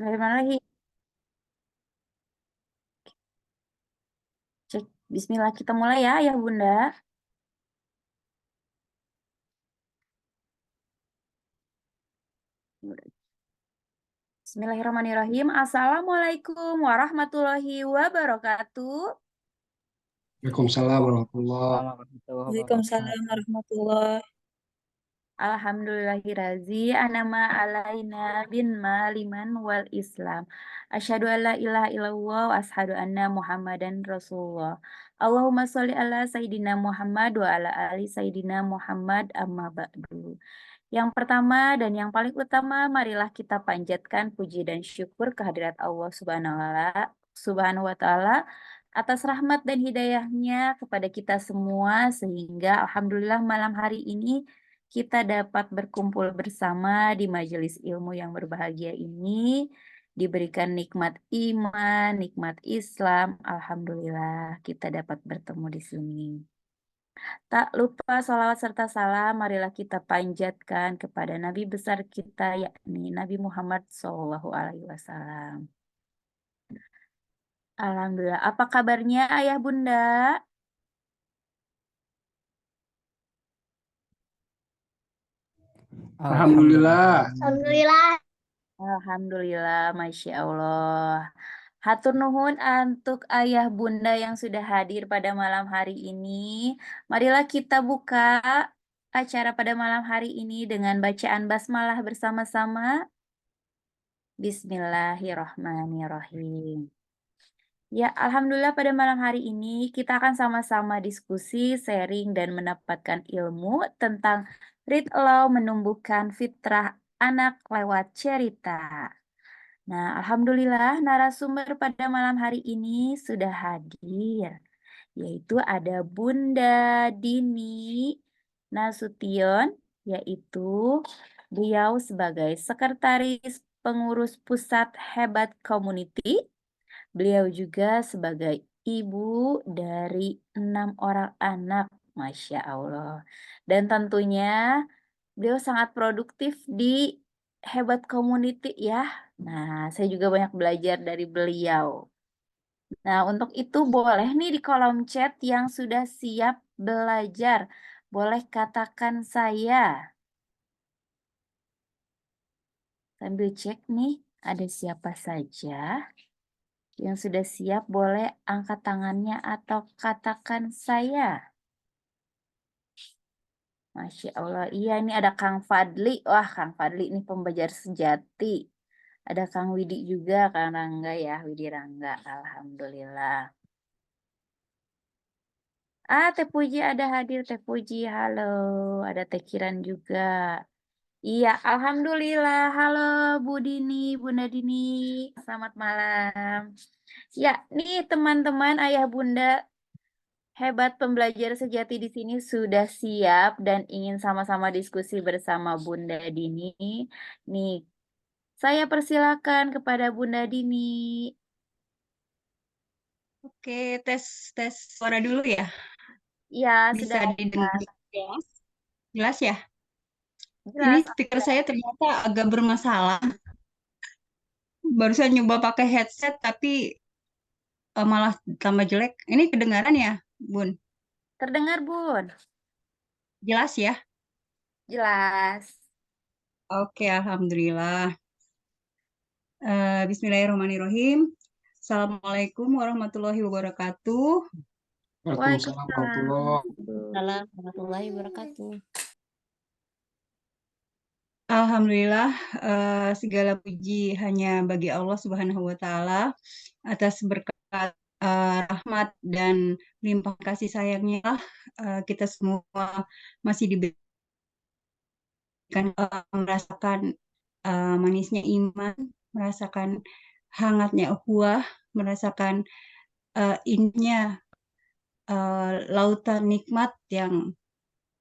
Dari mana lagi? Cek. Bismillah, kita mulai ya, Ayah Bunda. Bismillahirrahmanirrahim. Assalamualaikum warahmatullahi wabarakatuh. Waalaikumsalam warahmatullah. Warahmatullahi Waalaikumsalam wabarakatuh. warahmatullahi. Alhamdulillahirrazi anama alaina bin maliman wal islam. Asyhadu an la ilaha illallah wa asyhadu anna muhammadan rasulullah. Allahumma sholli ala sayyidina Muhammad wa ala ali sayyidina Muhammad amma ba'du. Yang pertama dan yang paling utama, marilah kita panjatkan puji dan syukur kehadirat Allah Subhanahu wa Ta'ala atas rahmat dan hidayahnya kepada kita semua, sehingga alhamdulillah malam hari ini kita dapat berkumpul bersama di majelis ilmu yang berbahagia ini, diberikan nikmat iman, nikmat Islam. Alhamdulillah kita dapat bertemu di sini. Tak lupa salawat serta salam, marilah kita panjatkan kepada Nabi besar kita, yakni Nabi Muhammad SAW. Alhamdulillah. Apa kabarnya Ayah Bunda? Alhamdulillah. Alhamdulillah. Alhamdulillah, Masya Allah. Hatur nuhun untuk Ayah Bunda yang sudah hadir pada malam hari ini. Marilah kita buka acara pada malam hari ini dengan bacaan basmalah bersama-sama. Bismillahirrahmanirrahim. Ya, alhamdulillah pada malam hari ini kita akan sama-sama diskusi, sharing, dan mendapatkan ilmu tentang read aloud menumbuhkan fitrah anak lewat cerita. Nah, alhamdulillah narasumber pada malam hari ini sudah hadir, yaitu ada Bunda Dini Nasution, yaitu beliau sebagai Sekretaris Pengurus Pusat Hebat Community. Beliau juga sebagai ibu dari 6 orang anak, Masya Allah. Dan tentunya beliau sangat produktif di Hebat Community ya. Nah, saya juga banyak belajar dari beliau. Nah, untuk itu boleh nih di kolom chat yang sudah siap belajar. Boleh katakan saya. Sambil cek nih, ada siapa saja. Yang sudah siap boleh angkat tangannya atau katakan saya. Masya Allah, iya ini ada Kang Fadli. Wah, Kang Fadli ini pembelajar sejati. Ada Kang Widi juga, Kang Rangga ya, Widi Rangga. Alhamdulillah. Teh Puji ada hadir, Teh Puji. Halo, ada Teh Kiran juga. Iya, Alhamdulillah. Halo Bu Dini, Bunda Dini. Selamat malam. Ya, nih teman-teman, ayah bunda hebat pembelajar sejati di sini sudah siap dan ingin sama-sama diskusi bersama Bunda Dini. Nih, saya persilakan kepada Bunda Dini. Oke, tes suara dulu ya. Ya, Bisa sudah didengar jelas? Jelas ya? Ini jelas. speaker saya ternyata agak bermasalah. Barusan nyoba pakai headset tapi malah tambah jelek. Ini kedengaran ya, Bun? Terdengar, Bun? Jelas ya? Jelas. Oke, alhamdulillah. Bismillahirrahmanirrahim. Assalamualaikum warahmatullahi wabarakatuh. Waalaikumsalam warahmatullah. Waalaikumsalam warahmatullahi wabarakatuh. Alhamdulillah, segala puji hanya bagi Allah Subhanahu wa Ta'ala atas berkat rahmat dan limpah kasih sayangnya lah, kita semua masih diberikan merasakan manisnya iman, merasakan hangatnya ukhuwah, merasakan indahnya lautan nikmat yang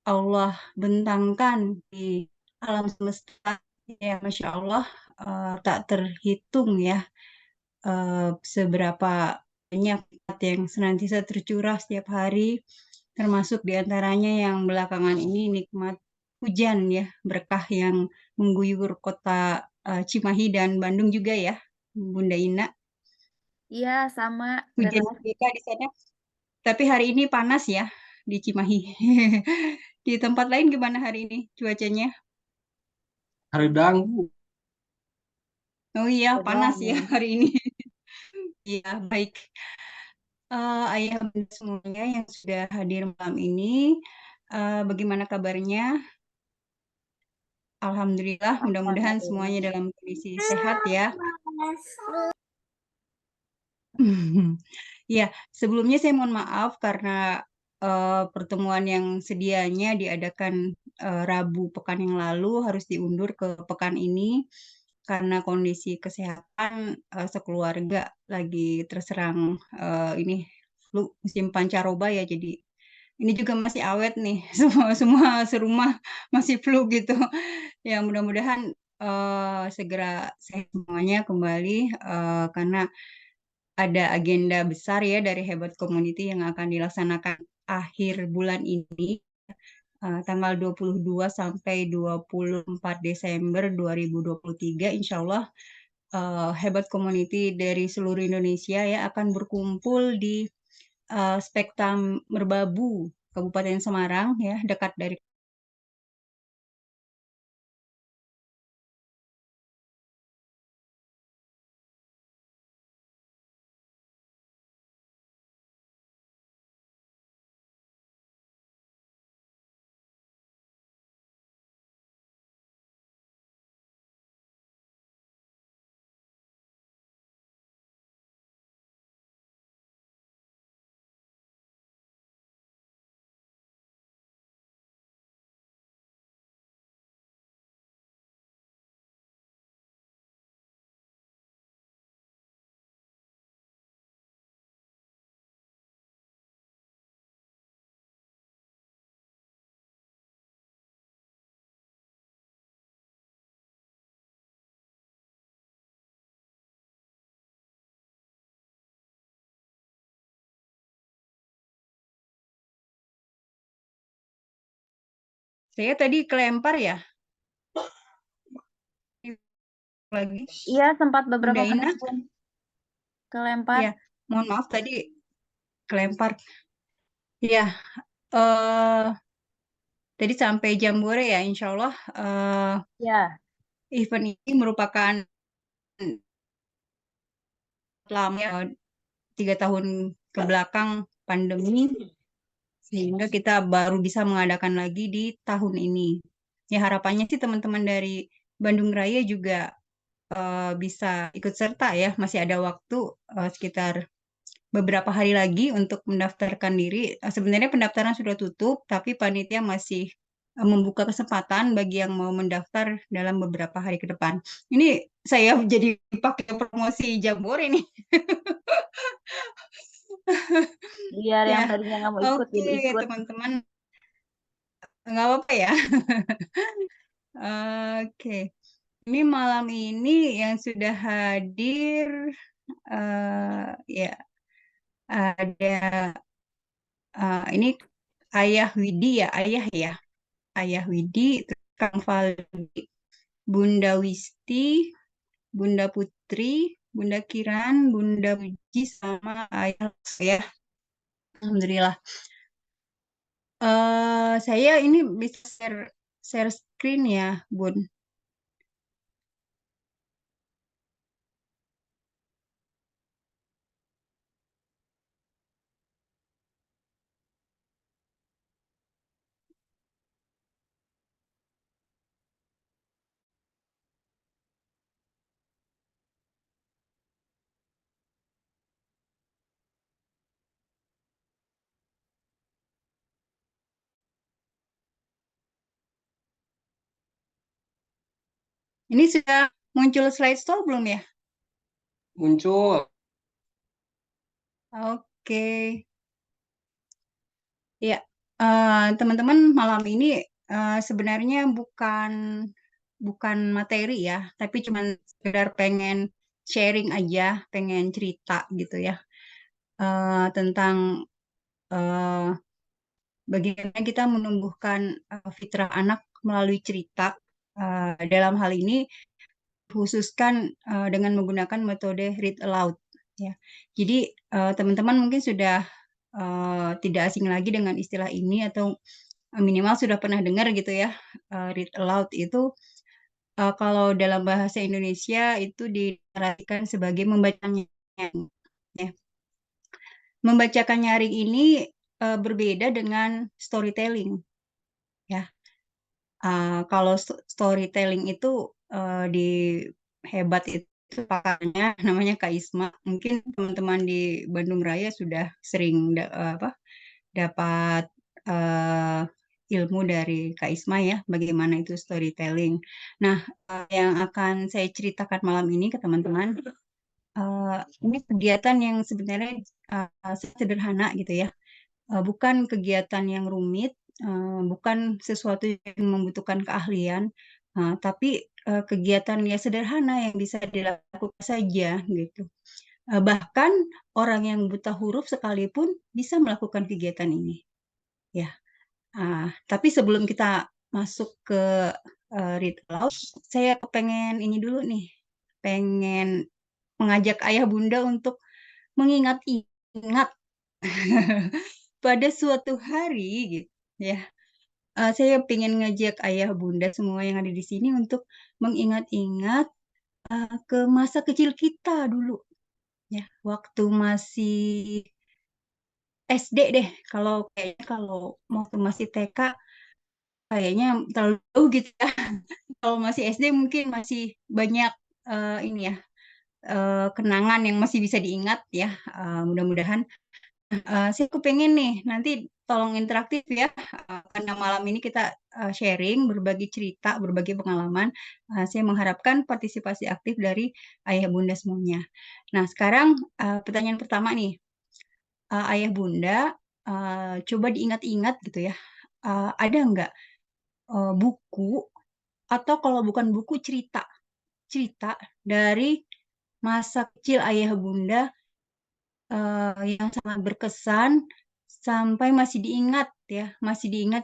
Allah bentangkan di alam semesta. Ya, Masya Allah, tak terhitung ya seberapa banyak nikmat yang senantiasa tercurah setiap hari, termasuk diantaranya yang belakangan ini nikmat hujan ya, berkah yang mengguyur kota Cimahi dan Bandung juga ya. Bunda Ina. Iya, sama. Hujan Deras. juga di sana. Tapi hari ini panas ya di Cimahi. Di tempat lain gimana hari ini cuacanya? Haridang, Bu. Oh iya, panas ya Sedang. hari ini. Iya, baik. Ayah bunda semuanya yang sudah hadir malam ini, bagaimana kabarnya? Alhamdulillah, mudah-mudahan semuanya dalam kondisi sehat ya. Ya, sebelumnya saya mohon maaf karena pertemuan yang sedianya diadakan Rabu pekan yang lalu harus diundur ke pekan ini karena kondisi kesehatan sekeluarga lagi terserang ini flu musim pancaroba ya, jadi ini juga masih awet nih semua semua serumah masih flu gitu. Ya mudah-mudahan segera sehat semuanya kembali karena ada agenda besar ya dari Hebat Community yang akan dilaksanakan akhir bulan ini, tanggal 22 sampai 24 Desember 2023, insya Allah Hebat Community dari seluruh Indonesia ya akan berkumpul di Spekta Merbabu, Kabupaten Semarang ya, dekat dari. Saya tadi kelempar ya lagi Iya, sempat beberapa Bunda Ina. menit pun kelempar. Ya, mohon maaf tadi kelempar. Ya, eh tadi sampai Jambore ya, insya Allah Ya, event ini merupakan lama ya, 3 tahun ke belakang pandemi, sehingga kita baru bisa mengadakan lagi di tahun ini. Ya harapannya sih teman-teman dari Bandung Raya juga bisa ikut serta ya, masih ada waktu sekitar beberapa hari lagi untuk mendaftarkan diri. Sebenarnya pendaftaran sudah tutup, tapi panitia masih membuka kesempatan bagi yang mau mendaftar dalam beberapa hari ke depan. Ini saya jadi pakai promosi Jambore nih. biar yang Ya, tadinya nggak mau ikut oke jadi ikut. teman-teman, nggak apa-apa ya. Oke, ini malam ini yang sudah hadir ya ada ini Ayah Widi ya, Ayah Widi, terus Kang Valdi, Bunda Wisti, Bunda Putri, Bunda Kiran, Bunda Puji, sama Ayah ya. Alhamdulillah. Saya ini bisa share screen ya, Bun. Ini sudah muncul slide store belum ya? Muncul. Oke. Ya, teman-teman malam ini sebenarnya bukan materi ya, tapi cuma sekedar pengen sharing aja, pengen cerita gitu ya, tentang eh, bagaimana kita menumbuhkan fitrah anak melalui cerita. Dalam hal ini khususkan dengan menggunakan metode read aloud ya. Jadi teman-teman mungkin sudah tidak asing lagi dengan istilah ini atau minimal sudah pernah dengar gitu ya. Read aloud itu kalau dalam bahasa Indonesia itu diartikan sebagai membacakan nyaring ya. Membacakan nyaring ini berbeda dengan storytelling ya. Kalau storytelling itu di Hebat itu pakarnya namanya Kak Isma. Mungkin teman-teman di Bandung Raya sudah sering dapat ilmu dari Kak Isma ya, bagaimana itu storytelling. Nah, yang akan saya ceritakan malam ini ke teman-teman, ini kegiatan yang sebenarnya sederhana gitu ya. Bukan kegiatan yang rumit, bukan sesuatu yang membutuhkan keahlian, tapi kegiatan yang sederhana yang bisa dilakukan saja gitu. Bahkan orang yang buta huruf sekalipun bisa melakukan kegiatan ini, ya. Tapi sebelum kita masuk ke read aloud, saya pengen ini dulu nih, pengen mengajak ayah bunda untuk mengingat-ingat pada suatu hari gitu ya. Saya pengen ngajak ayah bunda semua yang ada di sini untuk mengingat-ingat ke masa kecil kita dulu ya, waktu masih SD deh. Kalau waktu masih TK kayaknya terlalu jauh gitu ya. Kalau masih SD mungkin masih banyak ini ya, kenangan yang masih bisa diingat ya. Mudah-mudahan saya kepengen nih nanti tolong interaktif ya, karena malam ini kita sharing, berbagi cerita, berbagi pengalaman. Saya mengharapkan partisipasi aktif dari ayah bunda semuanya. Nah sekarang pertanyaan pertama nih, ayah bunda coba diingat-ingat gitu ya, ada nggak buku atau kalau bukan buku cerita dari masa kecil ayah bunda yang sangat berkesan sampai masih diingat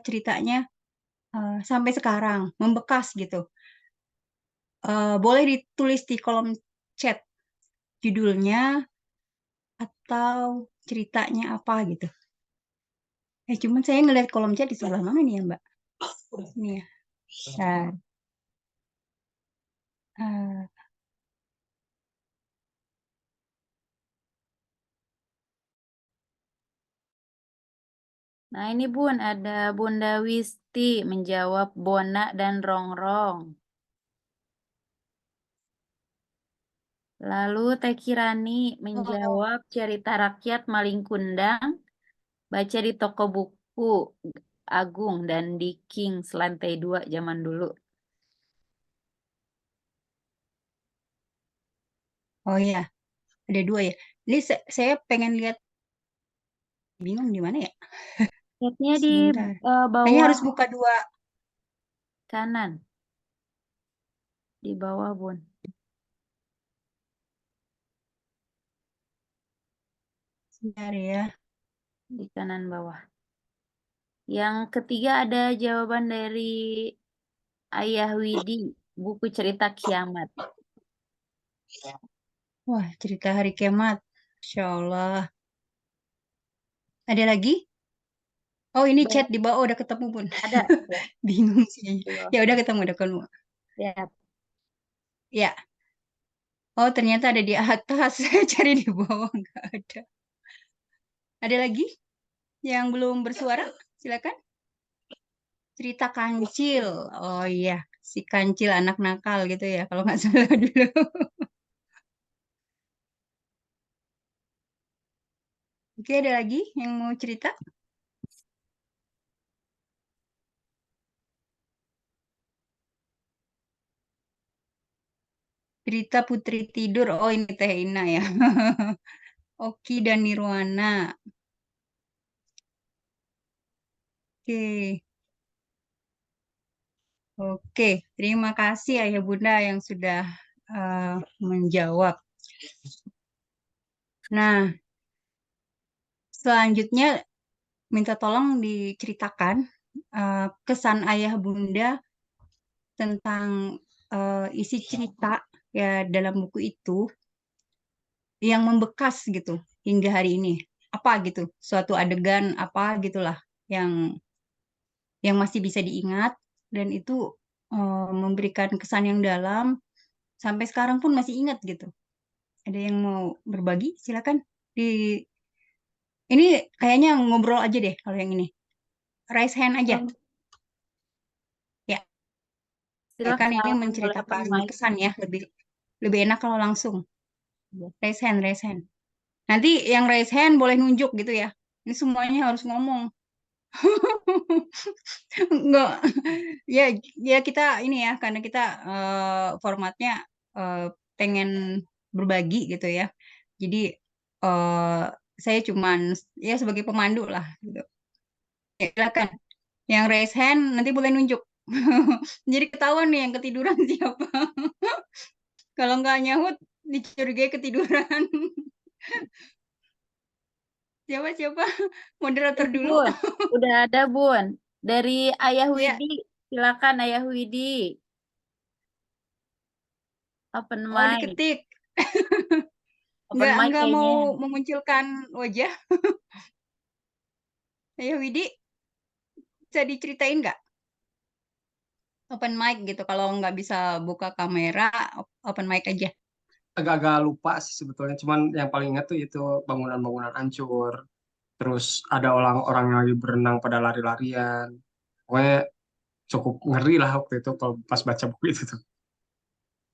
ceritanya sampai sekarang, membekas gitu. Boleh ditulis di kolom chat judulnya atau ceritanya apa gitu. Cuman saya ngeliat kolom chat di sebelah mana nih ya, Mbak? Ini ya. Bentar. Eh, Nah ini Bun, ada Bunda Wisti menjawab Bona dan Rongrong. Lalu Teh Kirani menjawab cerita rakyat Maling Kundang, baca di toko buku Agung dan di Kings lantai 2 zaman dulu. Oh iya, ada 2 ya. Ini saya pengen lihat, bingung di mana ya? Chatnya di Sebentar. Kayaknya bawah harus buka 2. kanan. Di bawah Bun. Sebentar ya. Di kanan bawah. Yang ketiga ada jawaban dari Ayah Widi, buku cerita kiamat. Wah, cerita hari kiamat. Masya Allah. Ada lagi? Oh, ini chat di bawah udah ketemu, Bun. Ada. Ya. Bingung sih. Di bawah. Ya udah ketemu. Ya. Ya. Oh, ternyata ada di atas. Saya cari di bawah nggak ada. Ada lagi yang belum bersuara? Silakan. Cerita kancil. Oh iya, si kancil anak nakal gitu ya, kalau nggak salah dulu. Oke, ada lagi yang mau cerita? Cerita Putri Tidur. Oh, ini Teh Ina ya. Oki dan Nirwana. Oke. Oke, terima kasih Ayah Bunda yang sudah menjawab. Nah, selanjutnya minta tolong diceritakan kesan Ayah Bunda tentang isi cerita ya dalam buku itu yang membekas gitu hingga hari ini? Apa gitu? Suatu adegan apa gitulah yang masih bisa diingat dan itu memberikan kesan yang dalam sampai sekarang pun masih ingat gitu. Ada yang mau berbagi? Silakan. Di ini kayaknya ngobrol aja deh kalau yang ini. Raise hand aja. Ya, kan ini Silakan, boleh open menceritakan mic. berkesan ya, lebih enak kalau langsung. Ya. Raise hand, raise hand. Nanti yang raise hand boleh nunjuk gitu ya. Ini semuanya harus ngomong. Enggak. Ya, ya kita ini ya karena kita formatnya pengen berbagi gitu ya. Jadi eh saya cuman ya sebagai pemandu lah gitu. Ya, silakan. Yang raise hand nanti boleh nunjuk. Jadi ketahuan nih yang ketiduran siapa. Kalau nggak nyahut dicurigai ketiduran. Siapa? Moderator dulu. Bun, udah ada Bun. Dari Ayah Ya, Widi, silakan Ayah Widi. Open oh mic. diketik. Open mic Nggak mau kayaknya. memunculkan wajah. Ayo Widi, bisa diceritain nggak? Open mic gitu. Kalau nggak bisa buka kamera, open mic aja. Agak-agak lupa sih sebetulnya. Cuman yang paling ingat tuh itu bangunan-bangunan hancur. Terus ada orang-orang yang lagi berenang pada lari-larian. Pokoknya cukup ngeri lah waktu itu kalau pas baca buku itu tuh.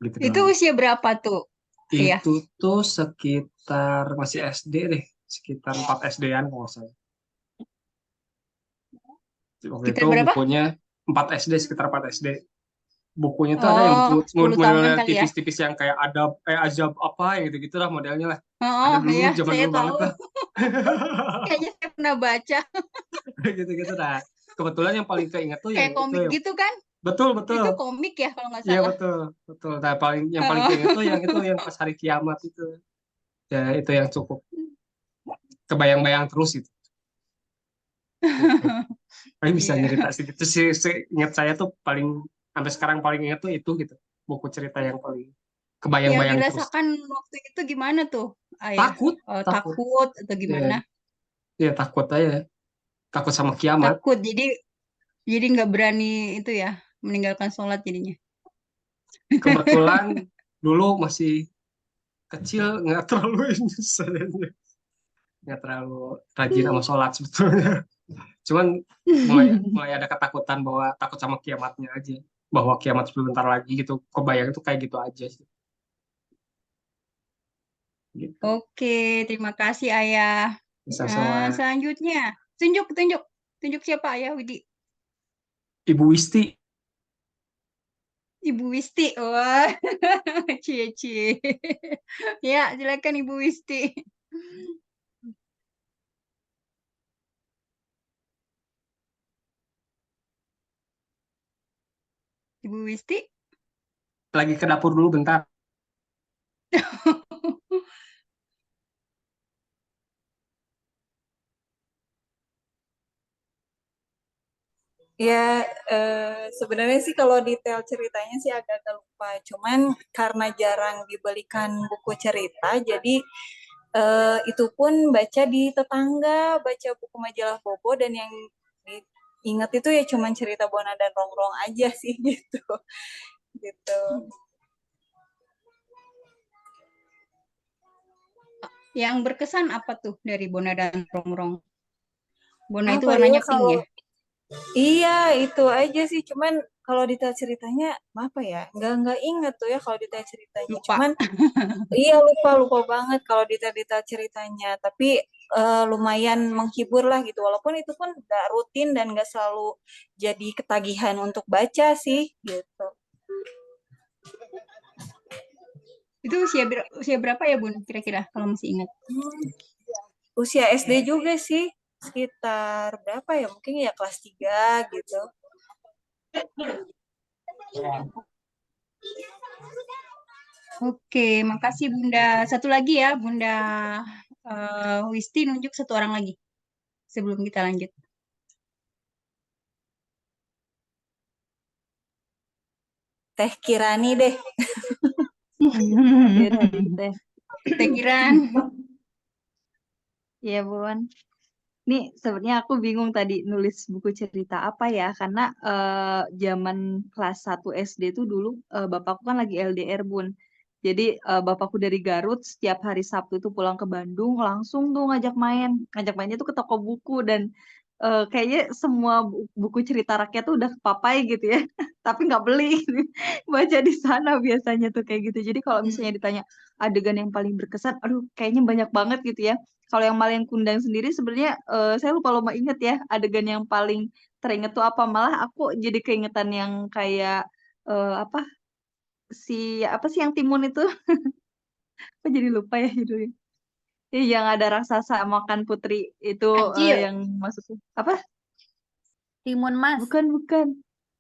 Gitu Itu doang. usia berapa tuh? Iya. Itu tuh sekitar masih SD deh. Sekitar 4 SD-an kalau nggak salah. Waktu Kita itu berapa? bukunya 4 SD, sekitar 4 SD. Bukunya tuh ada yang Oh, buku 10 tahunan model kali ya. tipis-tipis yang kayak ada azab apa yang gitu-gitu lah modelnya lah. Ada Oh, dulu iya, zaman saya dulu banget tahu. lah. Kayaknya saya pernah baca. Gitu-gitu nah. Kebetulan yang paling keinget tuh yang Kayak itu komik yang gitu kan? betul betul. Itu komik ya kalau nggak Iya salah. betul betul. Nah, yang paling keinget tuh Oh. yang itu yang pas hari kiamat itu. Ya itu yang cukup kebayang-bayang terus itu. Gitu. Paling bisa Iya. nyerita segitu sih. Ingat saya tuh paling sampai sekarang paling inget tuh itu gitu. Buku cerita yang paling Yang kebayang-bayang terus. dirasakan waktu itu gimana tuh, Ayah? Takut, takut. Takut atau Iya, gimana? iya takut aja. Takut sama kiamat. Takut, jadi nggak berani itu ya, meninggalkan sholat jadinya. Kebetulan dulu masih kecil, nggak terlalu ini saya nggak terlalu rajin sama sholat sebetulnya. Cuman mulai mulai ada ketakutan bahwa takut sama kiamatnya aja. Bahwa kiamat sebentar lagi gitu. Kebayang itu kayak gitu aja sih. Gitu. Oke, terima kasih Ayah. Bisa sama Selanjutnya, tunjuk, tunjuk, tunjuk siapa Ayah Widi? Ibu Wisti. Ibu Wisti. Wah, cie-cie. Ya, silakan Ibu Wisti. Ibu Wisti. Lagi ke dapur dulu bentar. Ya, sebenarnya sih kalau detail ceritanya sih agak-agak lupa. Cuman karena jarang dibelikan buku cerita, jadi itu pun baca di tetangga, baca buku majalah Bobo, dan yang diingat itu ya cuman cerita Bona dan Rongrong aja sih gitu. Gitu. Yang berkesan apa tuh dari Bona dan Rongrong? Bona itu Apa ya warnanya pink kalau ya? iya itu aja sih. Cuman kalau detail ceritanya apa ya? Nggak inget tuh ya kalau detail ceritanya. Lupa. Cuman iya lupa banget kalau detail-detail ceritanya. Tapi lumayan menghibur lah gitu. Walaupun itu pun nggak rutin dan nggak selalu jadi ketagihan untuk baca sih gitu. Itu usia berapa ya Bun kira-kira kalau masih ingat? Usia SD juga sih. Sekitar berapa ya? Mungkin ya kelas 3 gitu. Oke, makasih Bunda. Satu lagi ya, Bunda Wisti nunjuk satu orang lagi sebelum kita lanjut. Teh Kirani deh. Ya tadi teh. Teh Kiran. Ya Bun. Nih sebenarnya aku bingung tadi nulis buku cerita apa ya karena zaman kelas 1 SD tuh dulu bapakku kan lagi LDR Bun. Jadi bapakku dari Garut setiap hari Sabtu tuh pulang ke Bandung langsung tuh ngajak main. Ngajak mainnya tuh ke toko buku dan kayaknya semua buku cerita rakyat tuh udah kepapai gitu ya. Tapi nggak beli. Baca di sana biasanya tuh kayak gitu. Jadi kalau misalnya ditanya adegan yang paling berkesan, aduh kayaknya banyak banget gitu ya. Kalau yang Malin Kundang sendiri sebenarnya saya lupa-lupa inget ya adegan yang paling teringat tuh apa. Malah aku jadi keingetan yang kayak apa si apa sih yang Timun itu? Aku jadi lupa ya judulnya. Yang ada raksasa makan putri itu Acil, yang masuk apa? Timun Mas. Bukan, bukan.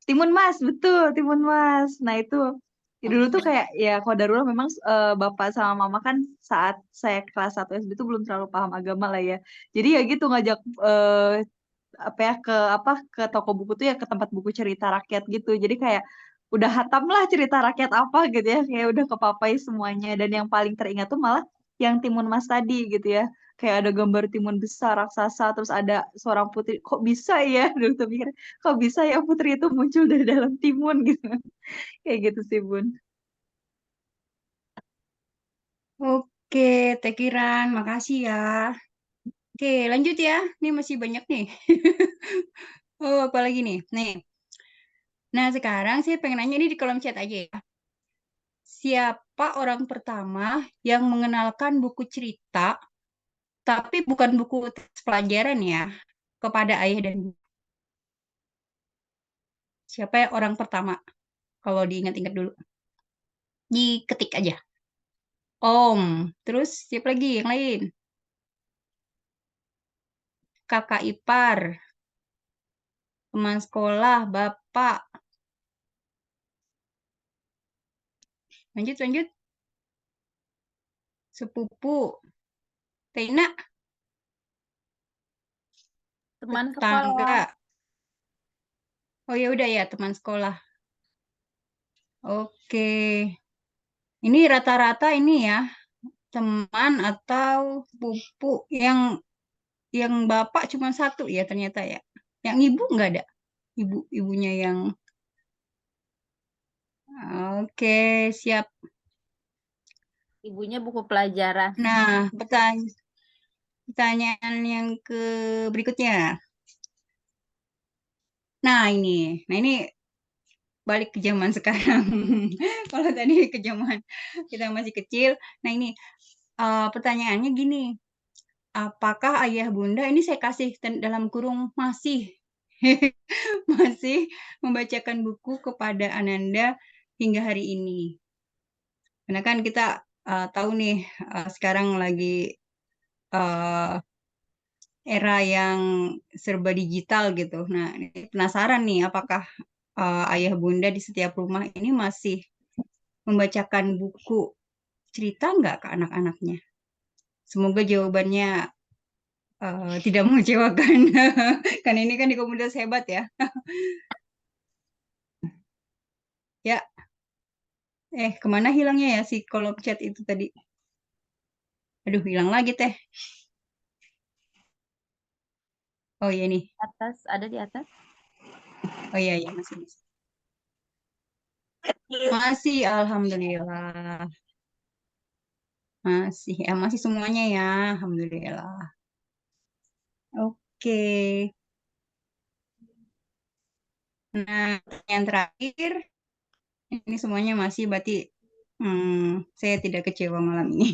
Timun Mas, betul, Timun Mas. Nah, itu ya dulu tuh kayak ya kodarullah memang bapak sama mama kan saat saya kelas 1 SD itu belum terlalu paham agama lah ya. Jadi ya gitu ngajak apa ya ke toko buku tuh ya ke tempat buku cerita rakyat gitu. Jadi kayak udah hatam lah cerita rakyat apa gitu ya. Kayak udah kepapai semuanya dan yang paling teringat tuh malah yang Timun Mas tadi gitu ya. Kayak ada gambar timun besar raksasa terus ada seorang putri. Kok bisa ya? Dulu tuh mikir, kok bisa ya putri itu muncul dari dalam timun gitu. Kayak gitu sih, Bun. Oke, Teh Kiran, makasih ya. Oke, lanjut ya. Ini masih banyak nih. Oh, apalagi nih? Nih. Nah, sekarang saya pengen nanya ini di kolom chat aja ya. Siapa orang pertama yang mengenalkan buku cerita, tapi bukan buku teks pelajaran ya, kepada ayah dan ibu? Siapa ya orang pertama? Kalau diingat-ingat dulu. Diketik aja. Om. Terus siapa lagi yang lain? Kakak ipar, teman sekolah, bapak. Lanjut, lanjut. Sepupu. Tina, Teman tetangga. sekolah. Oh ya udah ya, teman sekolah. Oke. Ini rata-rata ini ya, teman atau sepupu yang bapak cuma satu ya ternyata ya. Yang ibu nggak ada. Ibunya yang oke, siap. Ibunya buku pelajaran. Nah, pertanyaan yang ke berikutnya. Nah ini balik ke zaman sekarang. Kalau tadi ke zaman kita masih kecil. Nah ini pertanyaannya gini. Apakah ayah bunda ini saya kasih dalam kurung masih masih membacakan buku kepada Ananda hingga hari ini? Karena kan kita tahu nih sekarang lagi eh, era yang serba digital gitu. Nah, ini penasaran nih apakah ayah bunda di setiap rumah ini masih membacakan buku cerita nggak ke anak-anaknya? Semoga jawabannya tidak mengecewakan. Kan ini kan di komunitas hebat ya. Ya, kemana hilangnya ya si kolom chat itu tadi? Aduh, hilang lagi teh. Oh iya nih. Atas, ada di atas. Oh iya, iya masih. Masih, alhamdulillah. Masih, masih semuanya ya, alhamdulillah. Oke. Nah, yang terakhir, ini semuanya masih berarti saya tidak kecewa malam ini.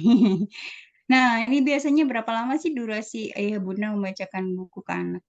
Nah, ini biasanya berapa lama sih durasi ayah bunda membacakan buku ke anak?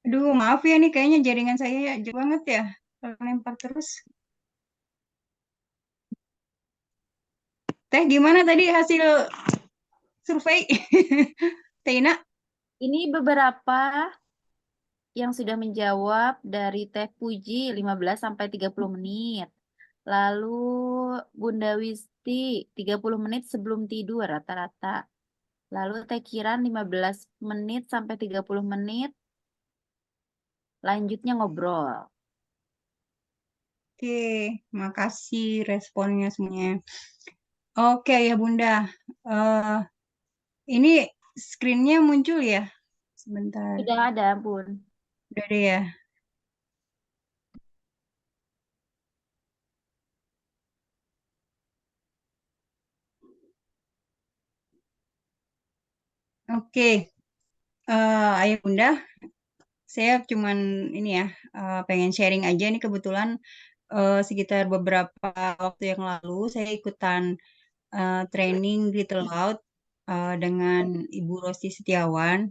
Aduh, maaf ya nih kayaknya jaringan saya jelek banget ya. Kalau lempar terus. Teh, gimana tadi hasil survei? Teina? Ini beberapa yang sudah menjawab dari Teh Puji 15 sampai 30 menit. Lalu Bunda Wisti 30 menit sebelum tidur rata-rata. Lalu Teh Kiran 15 menit sampai 30 menit. Lanjutnya ngobrol. Oke, makasih responnya semuanya. Oke ya Bunda, Eh, ini screen-nya muncul ya? Sebentar, Sudah ada, Bun. udah deh ya. Oke, Ayah Bunda, saya cuman ini ya, pengen sharing aja nih kebetulan sekitar beberapa waktu yang lalu saya ikutan training Little Loud dengan Ibu Rosti Setiawan.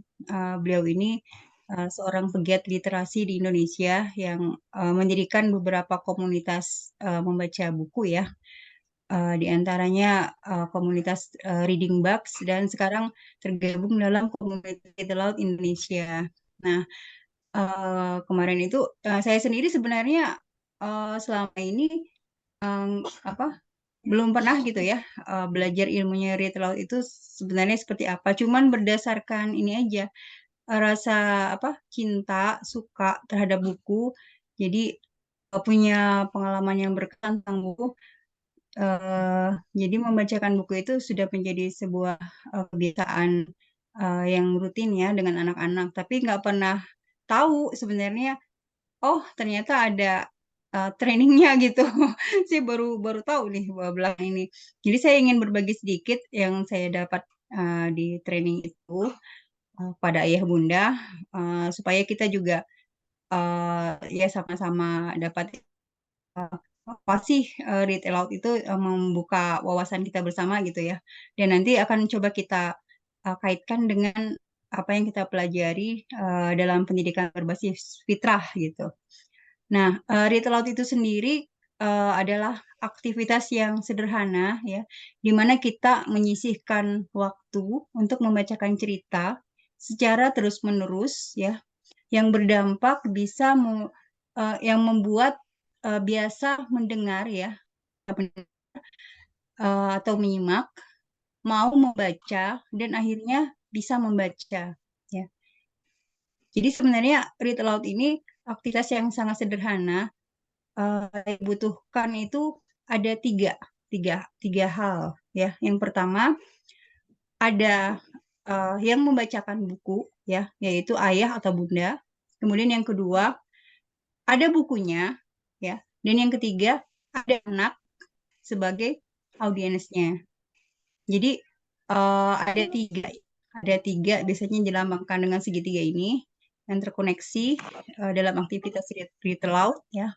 Beliau ini seorang pegiat literasi di Indonesia yang mendirikan beberapa komunitas membaca buku ya. Di antaranya komunitas Reading Bugs dan sekarang tergabung dalam komunitas Little Loud Indonesia. Nah, kemarin itu saya sendiri sebenarnya selama ini apa belum pernah gitu ya belajar ilmunya read aloud itu sebenarnya seperti apa. Cuman berdasarkan ini aja rasa apa cinta suka terhadap buku. Jadi punya pengalaman yang berkesan tentang buku. eh, jadi membacakan buku itu sudah menjadi sebuah kebiasaan yang rutin ya dengan anak-anak. Tapi nggak pernah tahu sebenarnya oh ternyata ada trainingnya gitu. Saya baru baru tahu nih bahwa belakang ini. Jadi saya ingin berbagi sedikit yang saya dapat di training itu pada ayah bunda supaya kita juga ya sama-sama dapat apa sih read aloud itu membuka wawasan kita bersama gitu ya. Dan nanti akan coba kita kaitkan dengan apa yang kita pelajari dalam pendidikan berbasis fitrah gitu. Nah, read aloud itu sendiri adalah aktivitas yang sederhana ya, di mana kita menyisihkan waktu untuk membacakan cerita secara terus-menerus ya, yang berdampak bisa yang membuat biasa mendengar ya atau menyimak, mau membaca dan akhirnya bisa membaca ya. Jadi sebenarnya read aloud ini aktivitas yang sangat sederhana yang dibutuhkan itu ada tiga hal ya. Yang pertama ada yang membacakan buku ya, yaitu ayah atau bunda. Kemudian yang kedua ada bukunya ya, dan yang ketiga ada anak sebagai audiensnya. Jadi ada tiga biasanya dilambangkan dengan segitiga ini yang terkoneksi dalam aktivitas read aloud ya.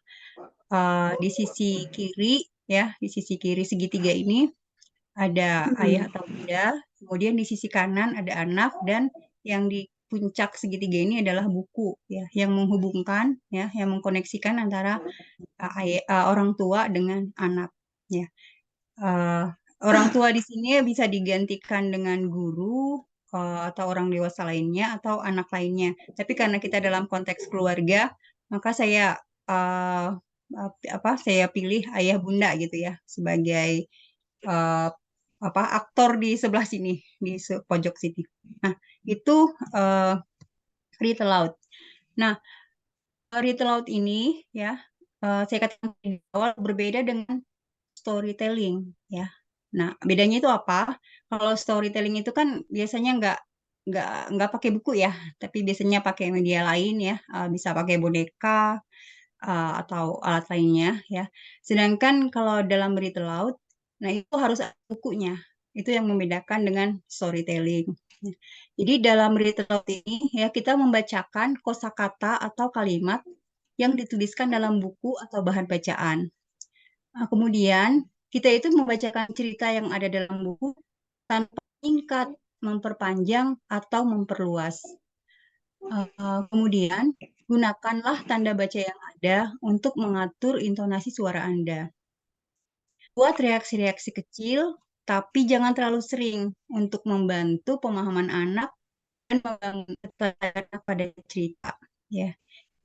Di sisi kiri ya, di sisi kiri segitiga ini ada ayah atau bunda, kemudian di sisi kanan ada anak dan yang di puncak segitiga ini adalah buku ya, yang menghubungkan ya, yang mengkoneksikan antara orang tua dengan anak ya. Uh, Orang tua di sini bisa digantikan dengan guru atau orang dewasa lainnya atau anak lainnya. Tapi karena kita dalam konteks keluarga, maka saya saya pilih ayah bunda gitu ya sebagai uh, aktor di sebelah sini di pojok sini. Nah itu read aloud. Nah read aloud ini ya saya katakan di awal berbeda dengan storytelling ya. Nah bedanya itu apa? Kalau storytelling itu kan biasanya nggak pakai buku ya, tapi biasanya pakai media lain ya, bisa pakai boneka atau alat lainnya ya. Sedangkan kalau dalam read aloud Nah, itu harus ada bukunya. Itu yang membedakan dengan storytelling. Jadi dalam read aloud ini ya kita membacakan kosakata atau kalimat yang dituliskan dalam buku atau bahan bacaan. Nah, kemudian kita itu membacakan cerita yang ada dalam buku tanpa singkat, memperpanjang atau memperluas. Kemudian gunakanlah tanda baca yang ada untuk mengatur intonasi suara Anda. Buat reaksi-reaksi kecil, tapi jangan terlalu sering untuk membantu pemahaman anak dan membangun ketertarikan pada cerita. Ya,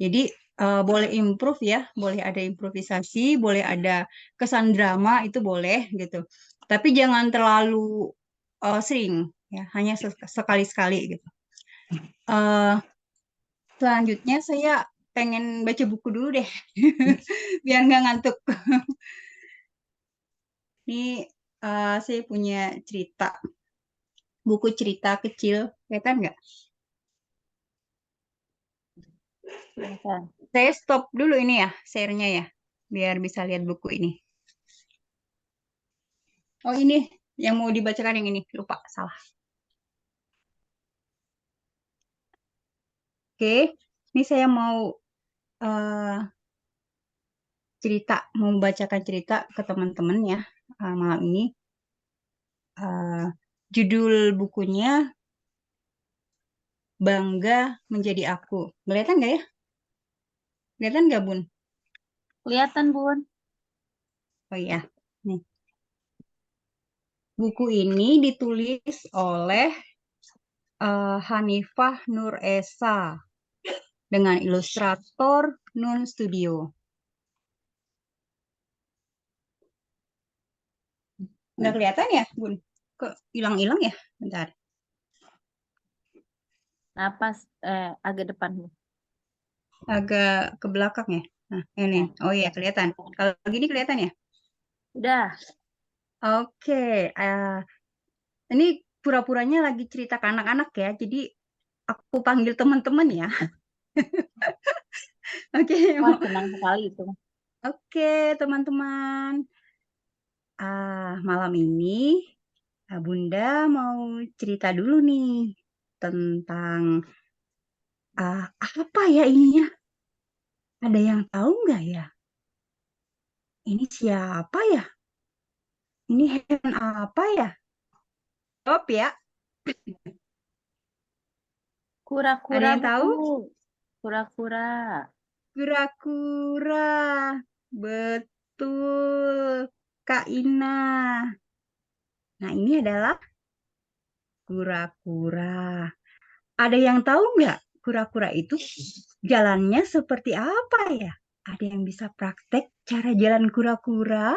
jadi boleh improve ya, boleh ada improvisasi, boleh ada kesan drama itu boleh gitu. Tapi jangan terlalu sering, ya, hanya sekali-sekali gitu. Selanjutnya saya pengen baca buku dulu deh, biar nggak ngantuk. Ini saya punya cerita, buku cerita kecil, kelihatan nggak? Silakan. Saya stop dulu ini ya, share-nya ya, biar bisa lihat buku ini. Oh ini, yang mau dibacakan yang ini, lupa, salah. Oke, ini saya mau cerita, mau membacakan cerita ke teman-teman ya, malam ini. Judul bukunya Bangga Menjadi Aku. Kelihatan nggak ya? Kelihatan nggak, Bun? Kelihatan, Bun. Oh iya, nih. Buku ini ditulis oleh Hanifah Nur Esa dengan ilustrator Nun Studio. Nggak kelihatan ya, Bun? Kok hilang-hilang ya? Bentar. Napas agak depan, Bun. Agak ke belakang ya. Nah, ini. Oh iya, kelihatan. Kalau gini kelihatan ya? Udah. Oke. Ini pura-puranya lagi cerita ke anak-anak ya. Jadi aku panggil teman-teman ya. Oke. Wah, senang sekali itu. Oke, teman-teman. Malam ini Bunda mau cerita dulu nih tentang apa ya ininya? Ada yang tahu nggak ya? Ini siapa ya? Ini hewan apa ya? Jawab ya. Ada Kura-kura, yang tahu? Bu. Kura-kura. Kura-kura. Betul, Kak Ina. Nah, ini adalah kura-kura. Ada yang tahu nggak kura-kura itu jalannya seperti apa ya? Ada yang bisa praktek cara jalan kura-kura?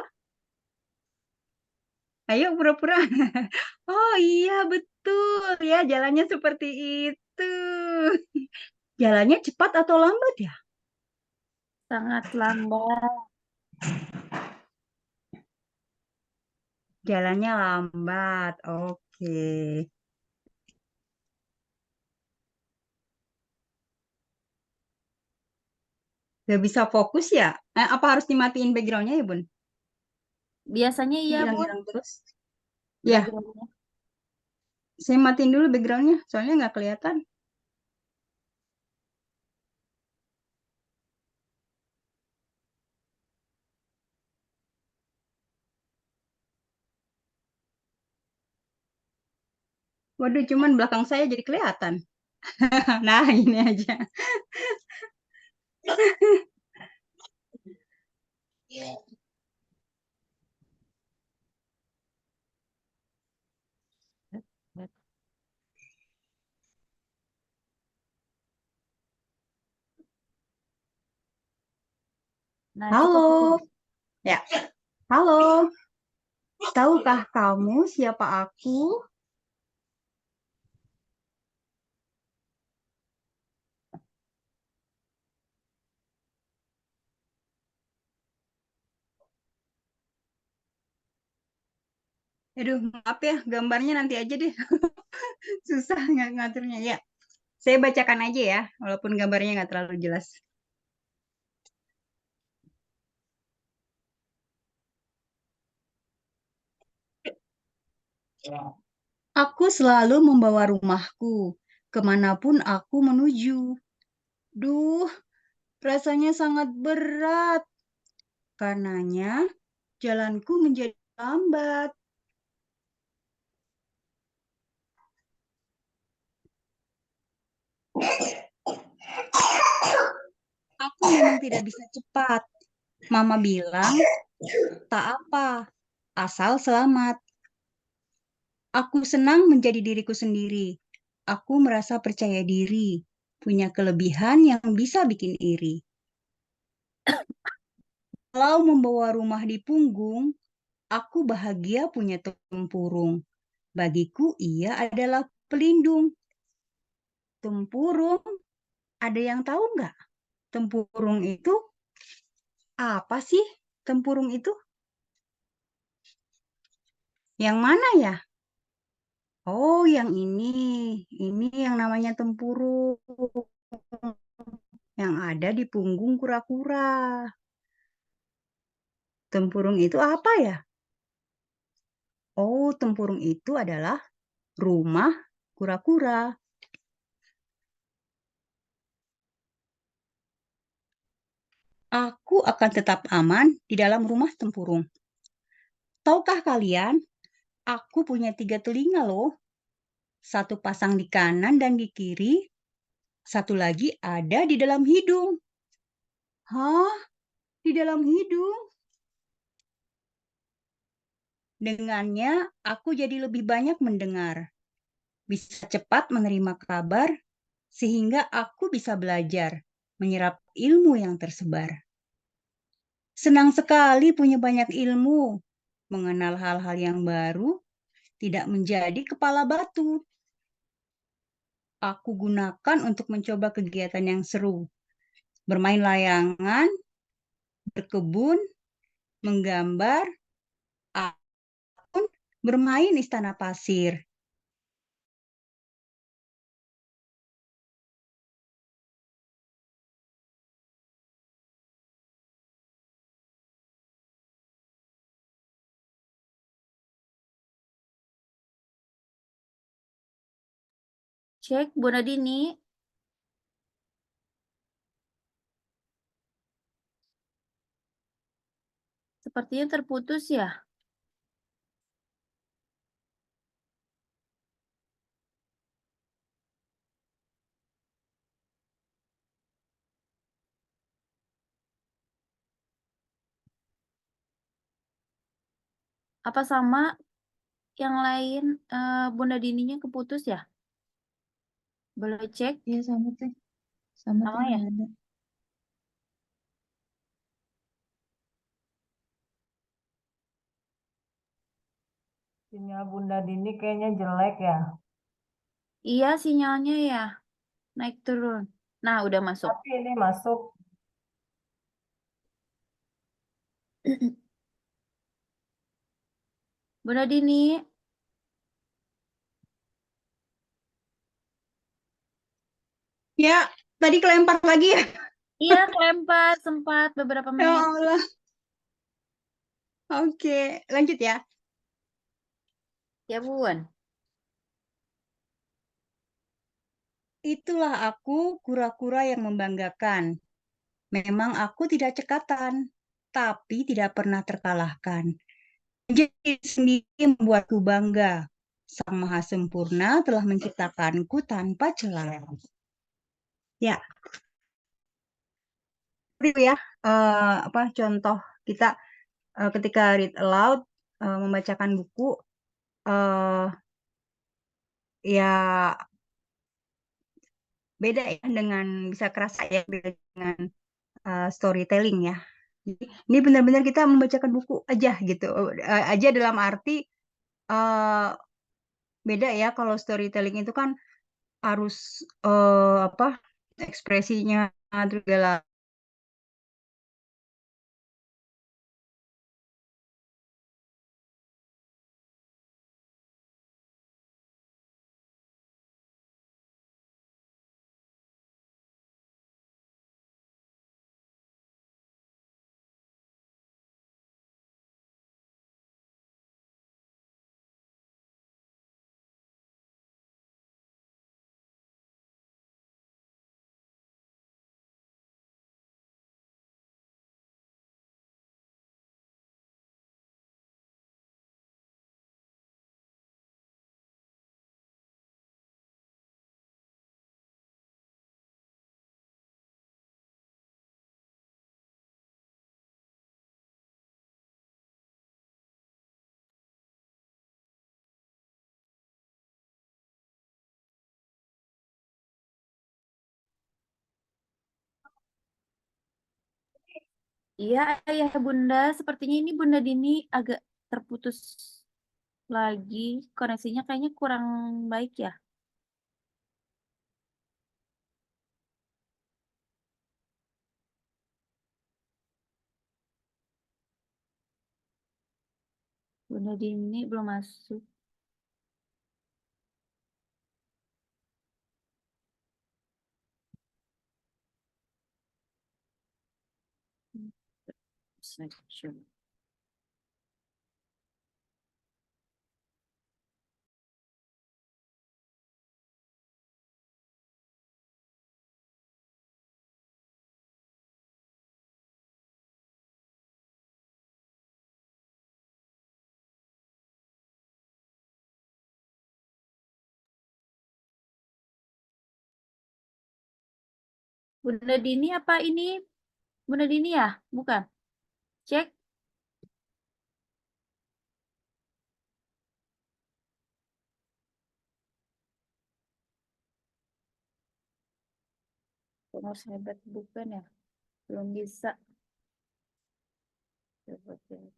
Ayo pura-pura. Oh iya betul ya, jalannya seperti itu. Jalannya cepat atau lambat ya? Sangat lambat. Jalannya lambat. Oke. Gak bisa fokus ya? Apa harus dimatiin backgroundnya ya, Bun? Biasanya iya, Bun. Hilang-hilang terus. Ya, Background-nya. saya matiin dulu backgroundnya, soalnya nggak kelihatan. Waduh, cuman belakang saya jadi kelihatan. Nah, ini aja. Nah, Halo. cukup, Bun. Ya, halo. Tahukah kamu siapa aku? Aduh, maaf ya, gambarnya nanti aja deh. Susah ngaturnya. Ya, saya bacakan aja ya, walaupun gambarnya nggak terlalu jelas. Aku selalu membawa rumahku kemanapun aku menuju. Duh, rasanya sangat berat. Karenanya, jalanku menjadi lambat. Aku memang tidak bisa cepat. Mama bilang, tak apa, asal selamat. Aku senang menjadi diriku sendiri. Aku merasa percaya diri, punya kelebihan yang bisa bikin iri. Kalau membawa rumah di punggung, aku bahagia punya tempurung. Bagiku ia adalah pelindung. Tempurung, ada yang tahu nggak? Tempurung itu apa sih? Tempurung itu yang mana ya? Oh, yang ini. Ini yang namanya tempurung. Yang ada di punggung kura-kura. Tempurung itu apa ya? Oh, tempurung itu adalah rumah kura-kura. Aku akan tetap aman di dalam rumah tempurung. Tahukah kalian, aku punya 3 telinga loh. Satu pasang di kanan dan di kiri, satu lagi ada di dalam hidung. Hah? Di dalam hidung? Dengannya, aku jadi lebih banyak mendengar. Bisa cepat menerima kabar, sehingga aku bisa belajar, menyerap ilmu yang tersebar. Senang sekali punya banyak ilmu, mengenal hal-hal yang baru, tidak menjadi kepala batu. Aku gunakan untuk mencoba kegiatan yang seru, bermain layangan, berkebun, menggambar, ataupun bermain istana pasir. Cek, Bu Nadini. Sepertinya terputus ya. Apa sama yang lain Bu Nadininya keputus ya? Boleh cek? Iya sama teh. Sama Sama teh ya? nggak ada. Sinyal Bunda Dini kayaknya jelek ya. Iya sinyalnya ya. Naik turun. Nah, udah masuk. Tapi ini masuk. Bu Nadini. Ya, tadi kelempar lagi ya. Iya, kelempar sempat beberapa Ya menit. Allah. Oke, lanjut ya. Ya, Bun. Itulah aku, kura-kura yang membanggakan. Memang aku tidak cekatan, tapi tidak pernah terkalahkan. Menjadi sendiri membuatku bangga. Sang Maha Sempurna telah menciptakanku tanpa celah. Ya, itu ya. Apa contoh kita ketika read aloud, membacakan buku, eh ya beda ya dengan bisa kerasa ya beda dengan storytelling ya. Jadi, ini benar-benar kita membacakan buku aja gitu. Aja dalam arti eh beda ya kalau storytelling itu kan harus apa ekspresinya terus segala Iya, ayah Bunda. Sepertinya ini Bunda Dini agak terputus lagi. Koneksinya kayaknya kurang baik ya. Bunda Dini belum masuk. Section. Bunda Dini apa ini? Bunda Dini ya? Bukan. Cek. Pengurus hebat bukan ya? Belum bisa. Coba cek.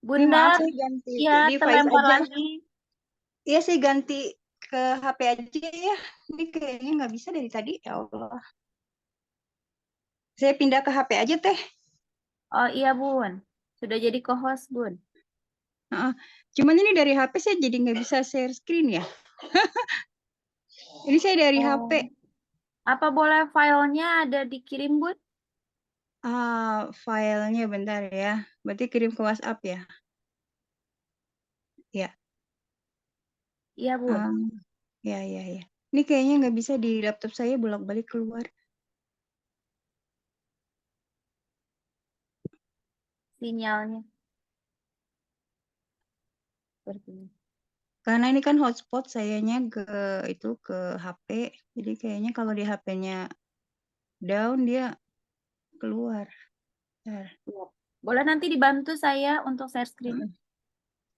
Ini Bunda, maaf saya ganti ya device terlempar aja. lagi. Iya saya ganti ke HP aja ya. Ini kayaknya nggak bisa dari tadi. Ya Allah. Saya pindah ke HP aja teh. Oh iya Bun. Sudah jadi co-host Bun. Heeh. Cuman ini dari HP saya jadi nggak bisa share screen ya. Ini saya dari HP. Oh. Apa boleh filenya ada dikirim Bun? Filenya bentar ya. Berarti kirim ke WhatsApp ya. Ya. Iya Bun. Ya. Ini kayaknya nggak bisa di laptop saya bolak-balik keluar. Sinyalnya. Sepertinya. Karena ini kan hotspot sayanya ke HP. Jadi kayaknya kalau di HP-nya down dia keluar. Bentar. Iya. Boleh nanti dibantu saya untuk share screen.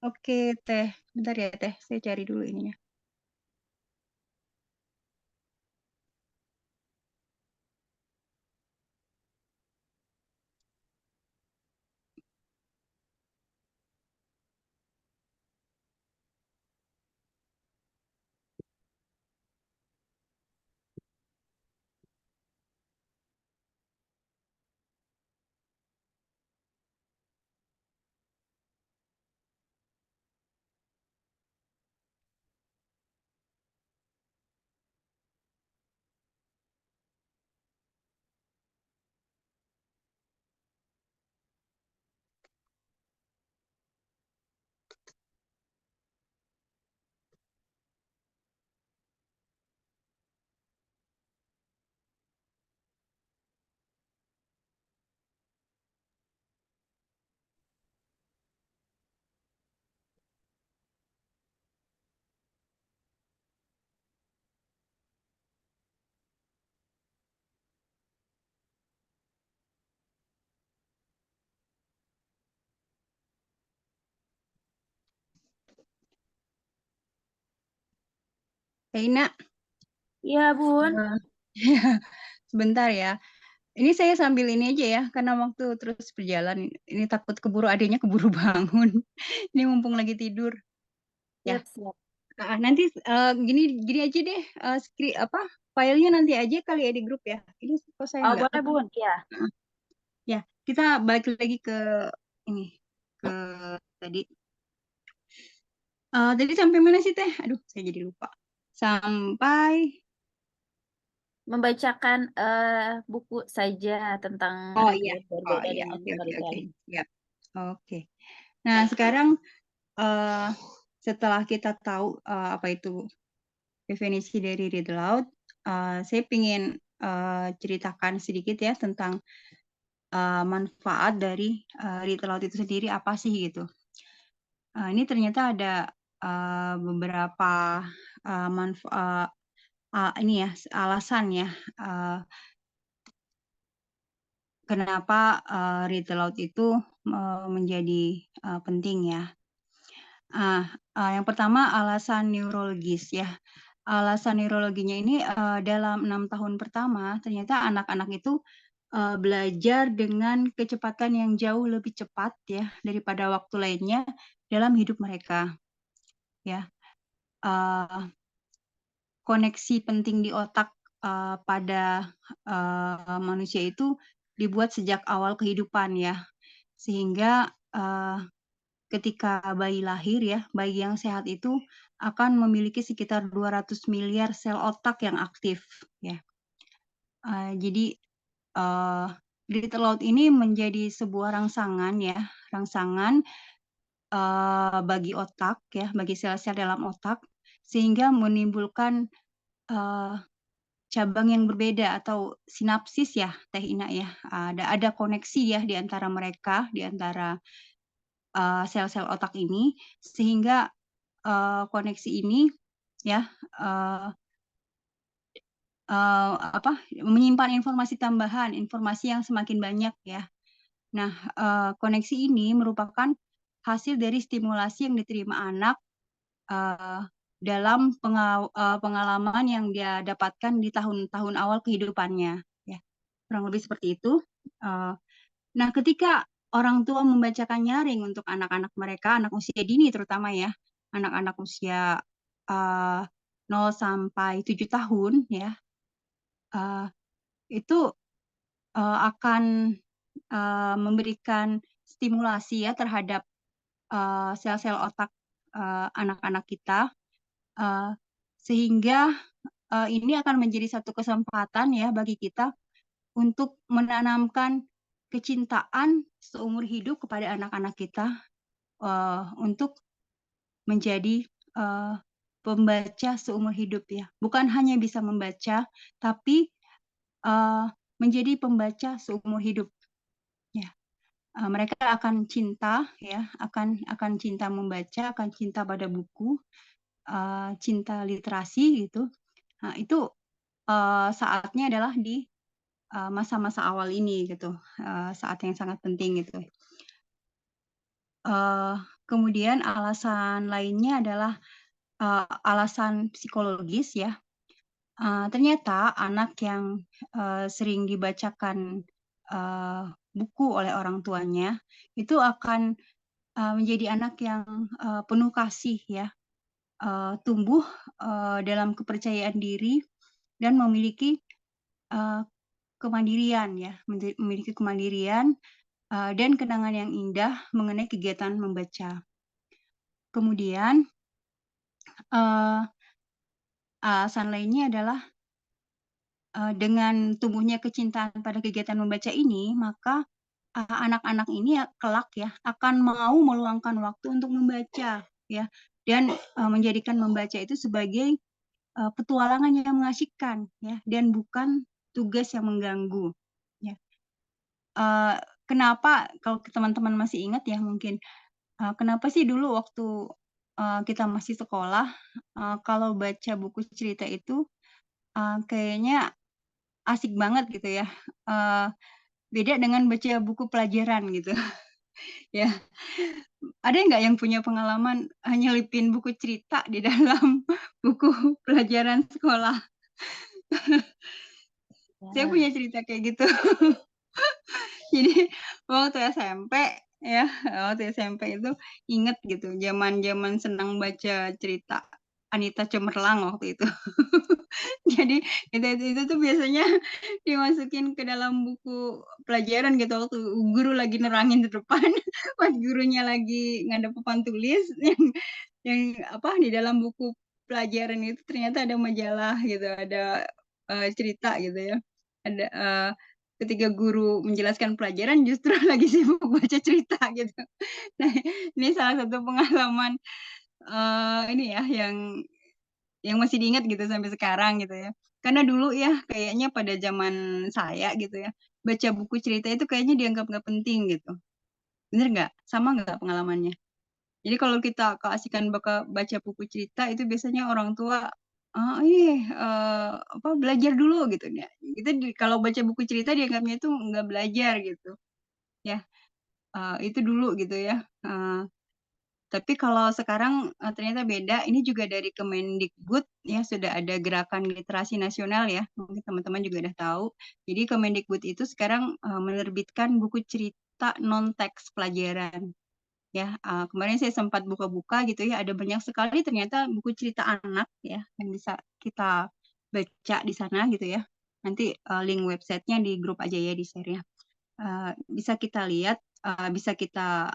Oke, Teh. Bentar ya, Teh. Saya cari dulu ininya. Ina, Iya Bun. sebentar ya. Ini saya sambil ini aja ya, karena waktu terus berjalan. Ini takut keburu adanya keburu bangun. Ini mumpung lagi tidur. Ya. Siap. Nanti gini aja deh, filenya nanti aja kali ya di grup ya. Ini kok saya Oh nggak boleh Bun. Ya. Ya, kita balik lagi ke ini, ke tadi. Tadi sampai mana sih Teh? Aduh, saya jadi lupa. Sampai Membacakan buku saja tentang Oh iya, relate berbeda dengan oke. storytelling. Ya, oke. Nah sekarang setelah kita tahu apa itu definisi dari read aloud, saya ingin ceritakan sedikit ya tentang manfaat dari read aloud itu sendiri apa sih gitu. Ini ternyata ada beberapa manfaat ini ya alasan ya kenapa read aloud itu menjadi penting ya. Yang pertama alasan neurologis ya. Alasan neurologinya ini dalam 6 tahun pertama ternyata anak-anak itu belajar dengan kecepatan yang jauh lebih cepat ya daripada waktu lainnya dalam hidup mereka ya. Koneksi penting di otak pada manusia itu dibuat sejak awal kehidupan ya, sehingga ketika bayi lahir ya, bayi yang sehat itu akan memiliki sekitar 200 miliar sel otak yang aktif ya. Jadi read aloud ini menjadi sebuah rangsangan ya, rangsangan bagi otak ya, bagi sel-sel dalam otak, sehingga menimbulkan cabang yang berbeda atau sinapsis ya, Teh Ina ya. Ada koneksi ya di antara mereka, di antara sel-sel otak ini, sehingga koneksi ini ya menyimpan informasi tambahan, informasi yang semakin banyak ya. Nah, koneksi ini merupakan hasil dari stimulasi yang diterima anak dalam pengalaman yang dia dapatkan di tahun-tahun awal kehidupannya ya. Kurang lebih seperti itu. Nah, ketika orang tua membacakan nyaring untuk anak-anak mereka, anak usia dini terutama ya, anak-anak usia 0 sampai 7 tahun ya, itu akan memberikan stimulasi ya terhadap sel-sel otak anak-anak kita, sehingga ini akan menjadi satu kesempatan ya bagi kita untuk menanamkan kecintaan seumur hidup kepada anak-anak kita untuk menjadi pembaca seumur hidup ya. Bukan hanya bisa membaca, tapi menjadi pembaca seumur hidup. Ya. Mereka akan cinta ya, akan cinta membaca, akan cinta pada buku, cinta literasi gitu. Nah, itu saatnya adalah di masa-masa awal ini gitu, saat yang sangat penting gitu. Kemudian alasan lainnya adalah alasan psikologis ya. Ternyata anak yang sering dibacakan buku oleh orang tuanya itu akan menjadi anak yang penuh kasih ya, tumbuh dalam kepercayaan diri dan memiliki kemandirian ya, memiliki kemandirian dan kenangan yang indah mengenai kegiatan membaca. Kemudian alasan lainnya adalah dengan tumbuhnya kecintaan pada kegiatan membaca ini, maka anak-anak ini kelak ya akan mau meluangkan waktu untuk membaca ya, dan menjadikan membaca itu sebagai petualangan yang mengasyikkan ya, dan bukan tugas yang mengganggu ya. Kenapa kalau teman-teman masih ingat ya mungkin kenapa sih dulu waktu kita masih sekolah kalau baca buku cerita itu kayaknya asik banget gitu ya, beda dengan baca buku pelajaran gitu ya. Ada nggak yang punya pengalaman nyelipin buku cerita di dalam buku pelajaran sekolah? Saya punya cerita kayak gitu. Jadi waktu SMP ya, waktu SMP itu inget gitu, zaman-zaman senang baca cerita Anita Cemerlang waktu itu. Jadi itu tuh biasanya dimasukin ke dalam buku pelajaran gitu waktu guru lagi nerangin di depan, pas gurunya lagi ngadep papan tulis yang apa di dalam buku pelajaran itu ternyata ada majalah gitu, ada cerita gitu ya. Ada ketika guru menjelaskan pelajaran justru lagi sibuk baca cerita gitu. Nah, ini salah satu pengalaman ini ya yang masih diingat gitu sampai sekarang gitu ya. Karena dulu ya kayaknya pada zaman saya gitu ya, baca buku cerita itu kayaknya dianggap nggak penting gitu. Bener nggak? Sama nggak pengalamannya? Jadi kalau kita keasikan baca buku cerita itu biasanya orang tua belajar dulu gitu ya. Kalau baca buku cerita dianggapnya itu nggak belajar gitu ya. Itu dulu gitu ya. Tapi kalau sekarang ternyata beda. Ini juga dari Kemendikbud ya, sudah ada gerakan literasi nasional ya. Mungkin teman-teman juga udah tahu. Jadi Kemendikbud itu sekarang menerbitkan buku cerita non-teks pelajaran. Ya, kemarin saya sempat buka-buka gitu ya, ada banyak sekali ternyata buku cerita anak ya yang bisa kita baca di sana gitu ya. Nanti link websitenya di grup aja ya, di share ya. Bisa kita lihat, bisa kita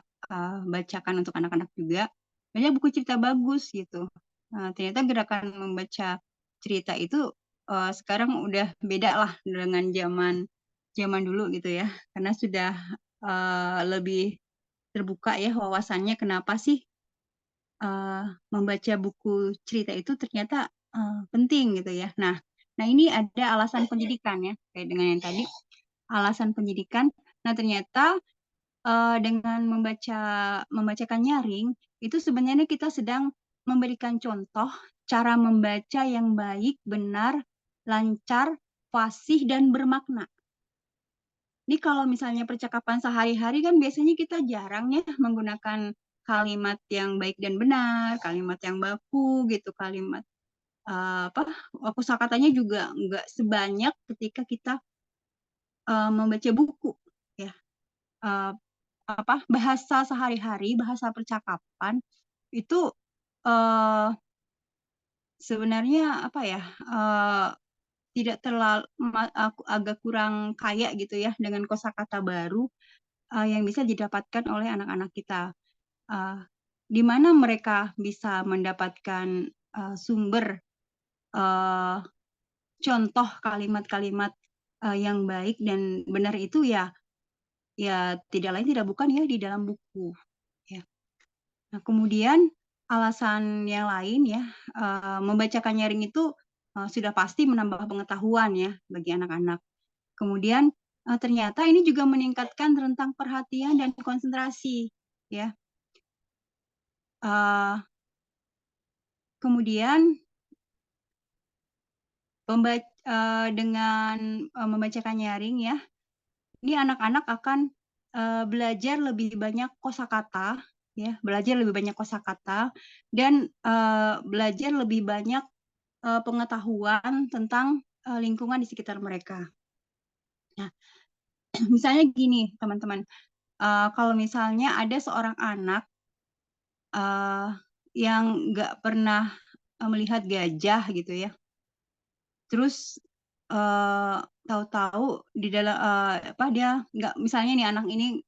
bacakan untuk anak-anak juga. Banyak buku cerita bagus gitu. Ternyata gerakan membaca cerita itu sekarang udah beda lah dengan zaman dulu gitu ya, karena sudah lebih terbuka ya wawasannya, kenapa sih membaca buku cerita itu ternyata penting gitu ya. Nah, ini ada alasan pendidikan ya, kayak dengan yang tadi, alasan pendidikan. Nah, ternyata dengan membacakan nyaring, itu sebenarnya kita sedang memberikan contoh cara membaca yang baik, benar, lancar, fasih, dan bermakna. Ini kalau misalnya percakapan sehari-hari kan biasanya kita jarang ya menggunakan kalimat yang baik dan benar, kalimat yang baku gitu, kalimat kosakatanya juga nggak sebanyak ketika kita membaca buku ya. Bahasa sehari-hari, bahasa percakapan itu sebenarnya tidak terlalu, aku agak kurang kaya gitu ya dengan kosakata baru yang bisa didapatkan oleh anak-anak kita. Di mana mereka bisa mendapatkan sumber contoh kalimat-kalimat yang baik dan benar itu ya tidak lain tidak bukan ya di dalam buku ya. Nah, kemudian alasan yang lain ya, membacakan nyaring itu sudah pasti menambah pengetahuan ya bagi anak-anak. Kemudian ternyata ini juga meningkatkan rentang perhatian dan konsentrasi ya. Kemudian dengan membacakan nyaring ya, ini anak-anak akan belajar lebih banyak kosakata ya, dan belajar lebih banyak pengetahuan tentang lingkungan di sekitar mereka. Nah, misalnya gini teman-teman, kalau misalnya ada seorang anak yang nggak pernah melihat gajah gitu ya, terus tahu-tahu di dalam dia nggak, misalnya nih anak ini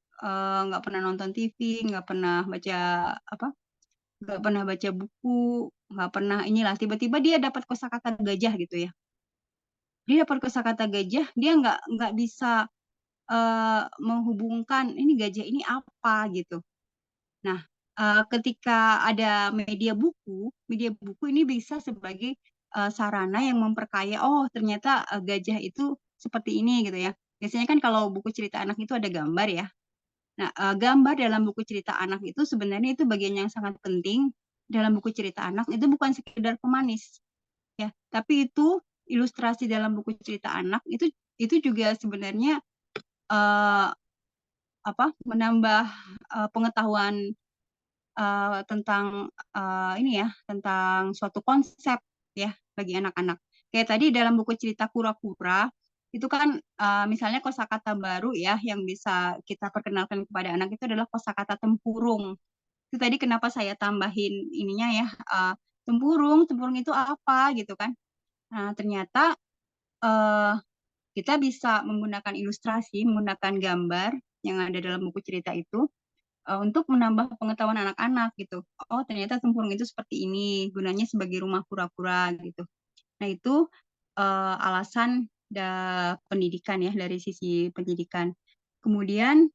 nggak pernah nonton TV, nggak pernah baca buku, nggak pernah inilah, tiba-tiba dia dapat kosakata gajah gitu ya. Dia dapat kosakata gajah, dia nggak bisa menghubungkan ini gajah ini apa gitu. Nah, ketika ada media buku ini bisa sebagai sarana yang memperkaya, oh ternyata gajah itu seperti ini gitu ya. Biasanya kan kalau buku cerita anak itu ada gambar ya. Nah, gambar dalam buku cerita anak itu sebenarnya itu bagian yang sangat penting dalam buku cerita anak, itu bukan sekedar pemanis ya, tapi itu ilustrasi dalam buku cerita anak itu juga sebenarnya menambah pengetahuan tentang tentang suatu konsep ya bagi anak-anak. Kayak tadi dalam buku cerita Kura-Kura itu kan misalnya kosakata baru ya yang bisa kita perkenalkan kepada anak itu adalah kosakata tempurung. Itu tadi kenapa saya tambahin ininya ya, tempurung itu apa gitu kan. Nah, ternyata kita bisa menggunakan ilustrasi, menggunakan gambar yang ada dalam buku cerita itu untuk menambah pengetahuan anak-anak gitu. Oh, ternyata tempurung itu seperti ini, gunanya sebagai rumah kura-kura gitu. Nah, itu alasan pendidikan ya, dari sisi pendidikan. Kemudian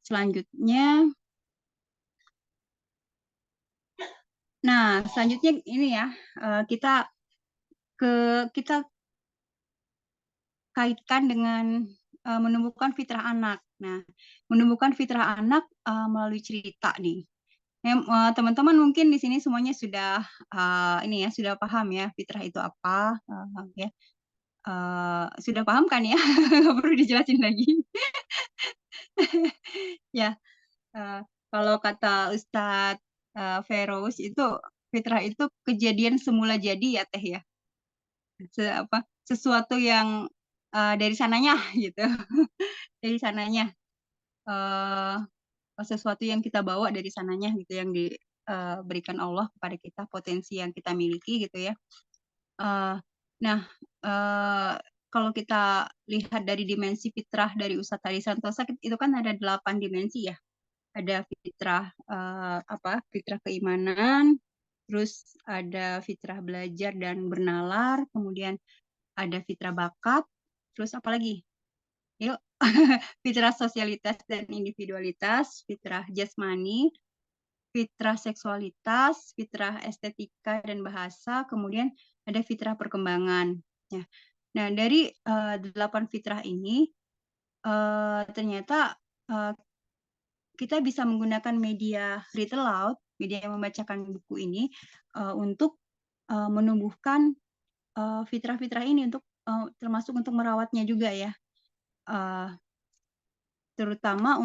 selanjutnya ini ya, kita kaitkan dengan menumbuhkan fitrah anak. Nah, menumbuhkan fitrah anak melalui cerita nih. Teman-teman mungkin di sini semuanya sudah ini ya, sudah paham ya fitrah itu apa, ya. Sudah paham kan ya? Nggak perlu dijelasin lagi. Ya, kalau kata Ustadz Feroz itu fitrah itu kejadian semula jadi ya Teh ya. Sesuatu yang dari sananya gitu. Dari sananya. Sesuatu yang kita bawa dari sananya gitu, yang diberikan Allah kepada kita, potensi yang kita miliki gitu ya. Nah, kalau kita lihat dari dimensi fitrah dari Ustadz Hari Santosa itu kan ada 8 dimensi ya. Ada fitrah fitrah keimanan, terus ada fitrah belajar dan bernalar, kemudian ada fitrah bakat, terus apa lagi? Yuk, fitrah sosialitas dan individualitas, fitrah jasmani, fitrah seksualitas, fitrah estetika dan bahasa, kemudian ada fitrah perkembangan. Ya. Nah, dari 8 fitrah ini ternyata kita bisa menggunakan media read aloud, media yang membacakan buku ini untuk menumbuhkan fitrah-fitrah ini untuk termasuk untuk merawatnya juga ya. Terutama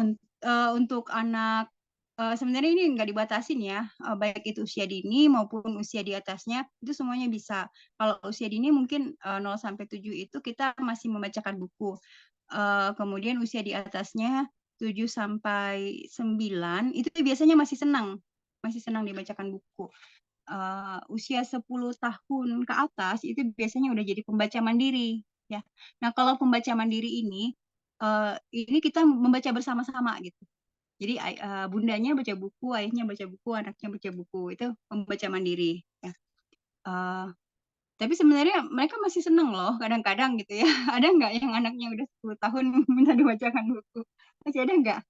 untuk anak sebenarnya ini nggak dibatasin ya, baik itu usia dini maupun usia di atasnya, itu semuanya bisa. Kalau usia dini mungkin 0-7 itu kita masih membacakan buku. Kemudian usia di atasnya 7-9 itu biasanya masih senang dibacakan buku. Usia 10 tahun ke atas itu biasanya udah jadi pembaca mandiri ya. Nah, kalau pembaca mandiri ini kita membaca bersama-sama gitu. Jadi bundanya baca buku, ayahnya baca buku, anaknya baca buku, itu membaca mandiri. Ya. Tapi sebenarnya mereka masih seneng loh kadang-kadang gitu ya. Ada nggak yang anaknya udah 10 tahun minta dibacakan buku? Masih ada nggak?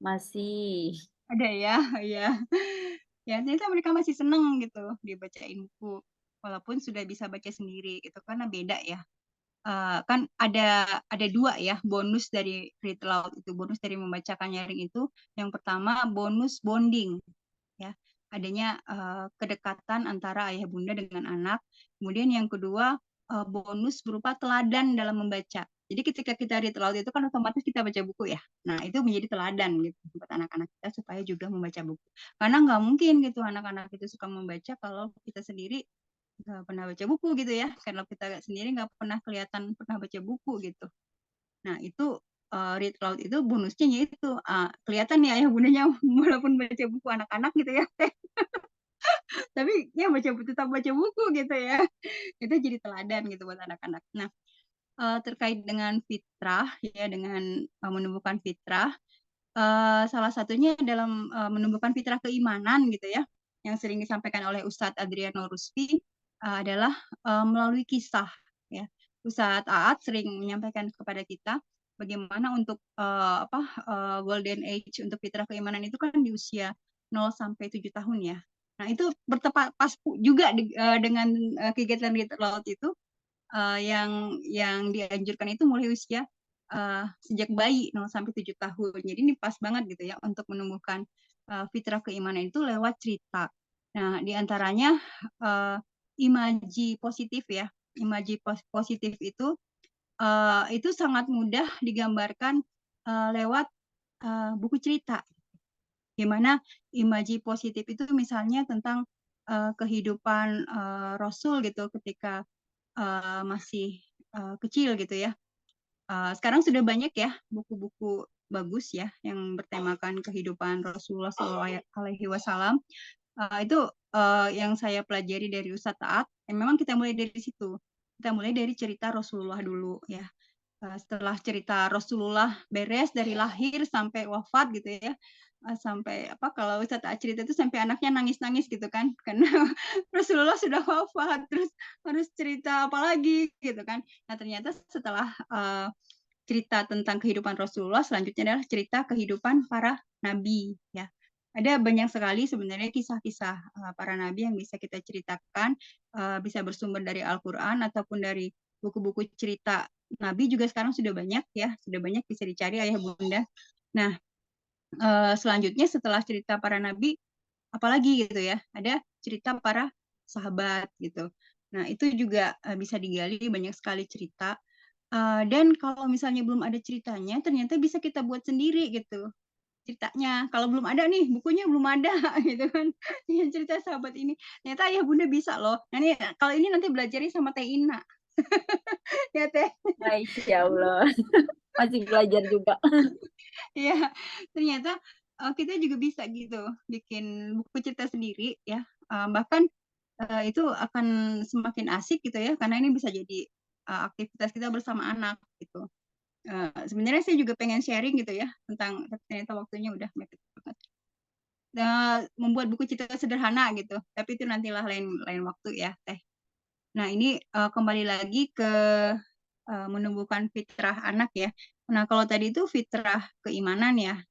Masih. Ada ya, ya. Ya, ternyata mereka masih seneng gitu dibacain buku. Walaupun sudah bisa baca sendiri gitu, karena beda ya. Kan ada 2 ya bonus dari read aloud itu, bonus dari membacakan nyaring itu. Yang pertama bonus bonding ya, adanya kedekatan antara ayah bunda dengan anak. Kemudian yang kedua bonus berupa teladan dalam membaca. Jadi ketika kita read aloud itu kan otomatis kita baca buku ya. Nah, itu menjadi teladan gitu buat anak-anak kita supaya juga membaca buku. Karena nggak mungkin gitu anak-anak itu suka membaca kalau kita sendiri nggak pernah baca buku gitu ya, karena kita sendiri nggak pernah kelihatan pernah baca buku gitu. Nah, itu read aloud itu bonusnya itu kelihatan nih ayah bundanya walaupun baca buku anak-anak gitu ya tapi ya tetap baca buku gitu ya. Itu jadi teladan gitu buat anak-anak. Nah, terkait dengan fitrah ya, dengan menumbuhkan fitrah, salah satunya dalam menumbuhkan fitrah keimanan gitu ya, yang sering disampaikan oleh Ustadz Adriano Rusfi adalah melalui kisah ya. Ustadz Aat sering menyampaikan kepada kita bagaimana untuk golden age untuk fitrah keimanan itu kan di usia 0-7 tahun ya. Nah, itu bertepat pas juga dengan kegiatan read aloud itu yang dianjurkan itu mulai usia sejak bayi 0-7 tahun. Jadi ini pas banget gitu ya untuk menumbuhkan fitrah keimanan itu lewat cerita. Nah, diantaranya imaji positif ya. Imaji positif itu sangat mudah digambarkan lewat buku cerita. Gimana imaji positif itu misalnya tentang kehidupan Rasul gitu ketika masih kecil gitu ya. Sekarang sudah banyak ya buku-buku bagus ya yang bertemakan kehidupan Rasulullah SAW. Itu yang saya pelajari dari Ustadz Taat. Memang kita mulai dari situ. Kita mulai dari cerita Rasulullah dulu ya. Setelah cerita Rasulullah beres dari lahir sampai wafat gitu ya. Sampai kalau Ustadz Taat cerita itu sampai anaknya nangis-nangis gitu kan. Karena Rasulullah sudah wafat, terus harus cerita apa lagi gitu kan. Nah, ternyata setelah cerita tentang kehidupan Rasulullah, selanjutnya adalah cerita kehidupan para nabi ya. Ada banyak sekali sebenarnya kisah-kisah para nabi yang bisa kita ceritakan, bisa bersumber dari Al-Qur'an ataupun dari buku-buku cerita nabi juga sekarang sudah banyak ya, sudah banyak bisa dicari ayah bunda. Nah, selanjutnya setelah cerita para nabi apalagi gitu ya, ada cerita para sahabat gitu. Nah, itu juga bisa digali banyak sekali cerita. Dan kalau misalnya belum ada ceritanya, ternyata bisa kita buat sendiri gitu ceritanya. Kalau belum ada nih, bukunya belum ada gitu kan. Yang cerita sahabat ini. Ternyata ayah bunda bisa loh. Nah, ini kalau ini nanti belajarnya sama Teh Ina. Ya Teh. Masya Allah. Masih belajar juga. Ya, ternyata kita juga bisa gitu bikin buku cerita sendiri ya. Bahkan itu akan semakin asik gitu ya, karena ini bisa jadi aktivitas kita bersama anak gitu. Sebenarnya saya juga pengen sharing gitu ya tentang, tapi ternyata waktunya udah mepet banget. Membuat buku cerita sederhana gitu, tapi itu nantilah lain waktu ya Teh. Nah, ini kembali lagi ke menumbuhkan fitrah anak ya. Nah, kalau tadi itu fitrah keimanan ya.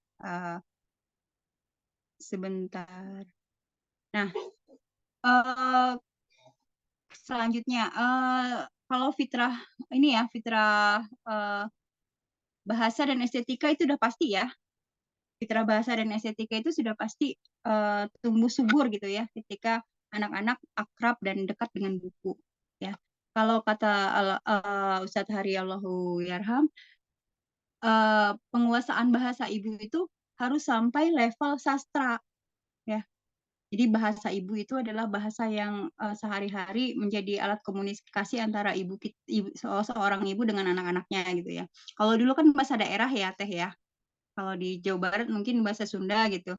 Sebentar. Nah, selanjutnya kalau fitrah ini ya, fitrah bahasa dan estetika itu udah pasti ya. Fitrah bahasa dan estetika itu sudah pasti tumbuh subur gitu ya ketika anak-anak akrab dan dekat dengan buku ya. Kalau kata Ustadz Hari Allahu Yarham, penguasaan bahasa ibu itu harus sampai level sastra ya. Jadi bahasa ibu itu adalah bahasa yang sehari-hari menjadi alat komunikasi antara seorang ibu dengan anak-anaknya gitu ya. Kalau dulu kan bahasa daerah ya Teh ya. Kalau di Jawa Barat mungkin bahasa Sunda gitu.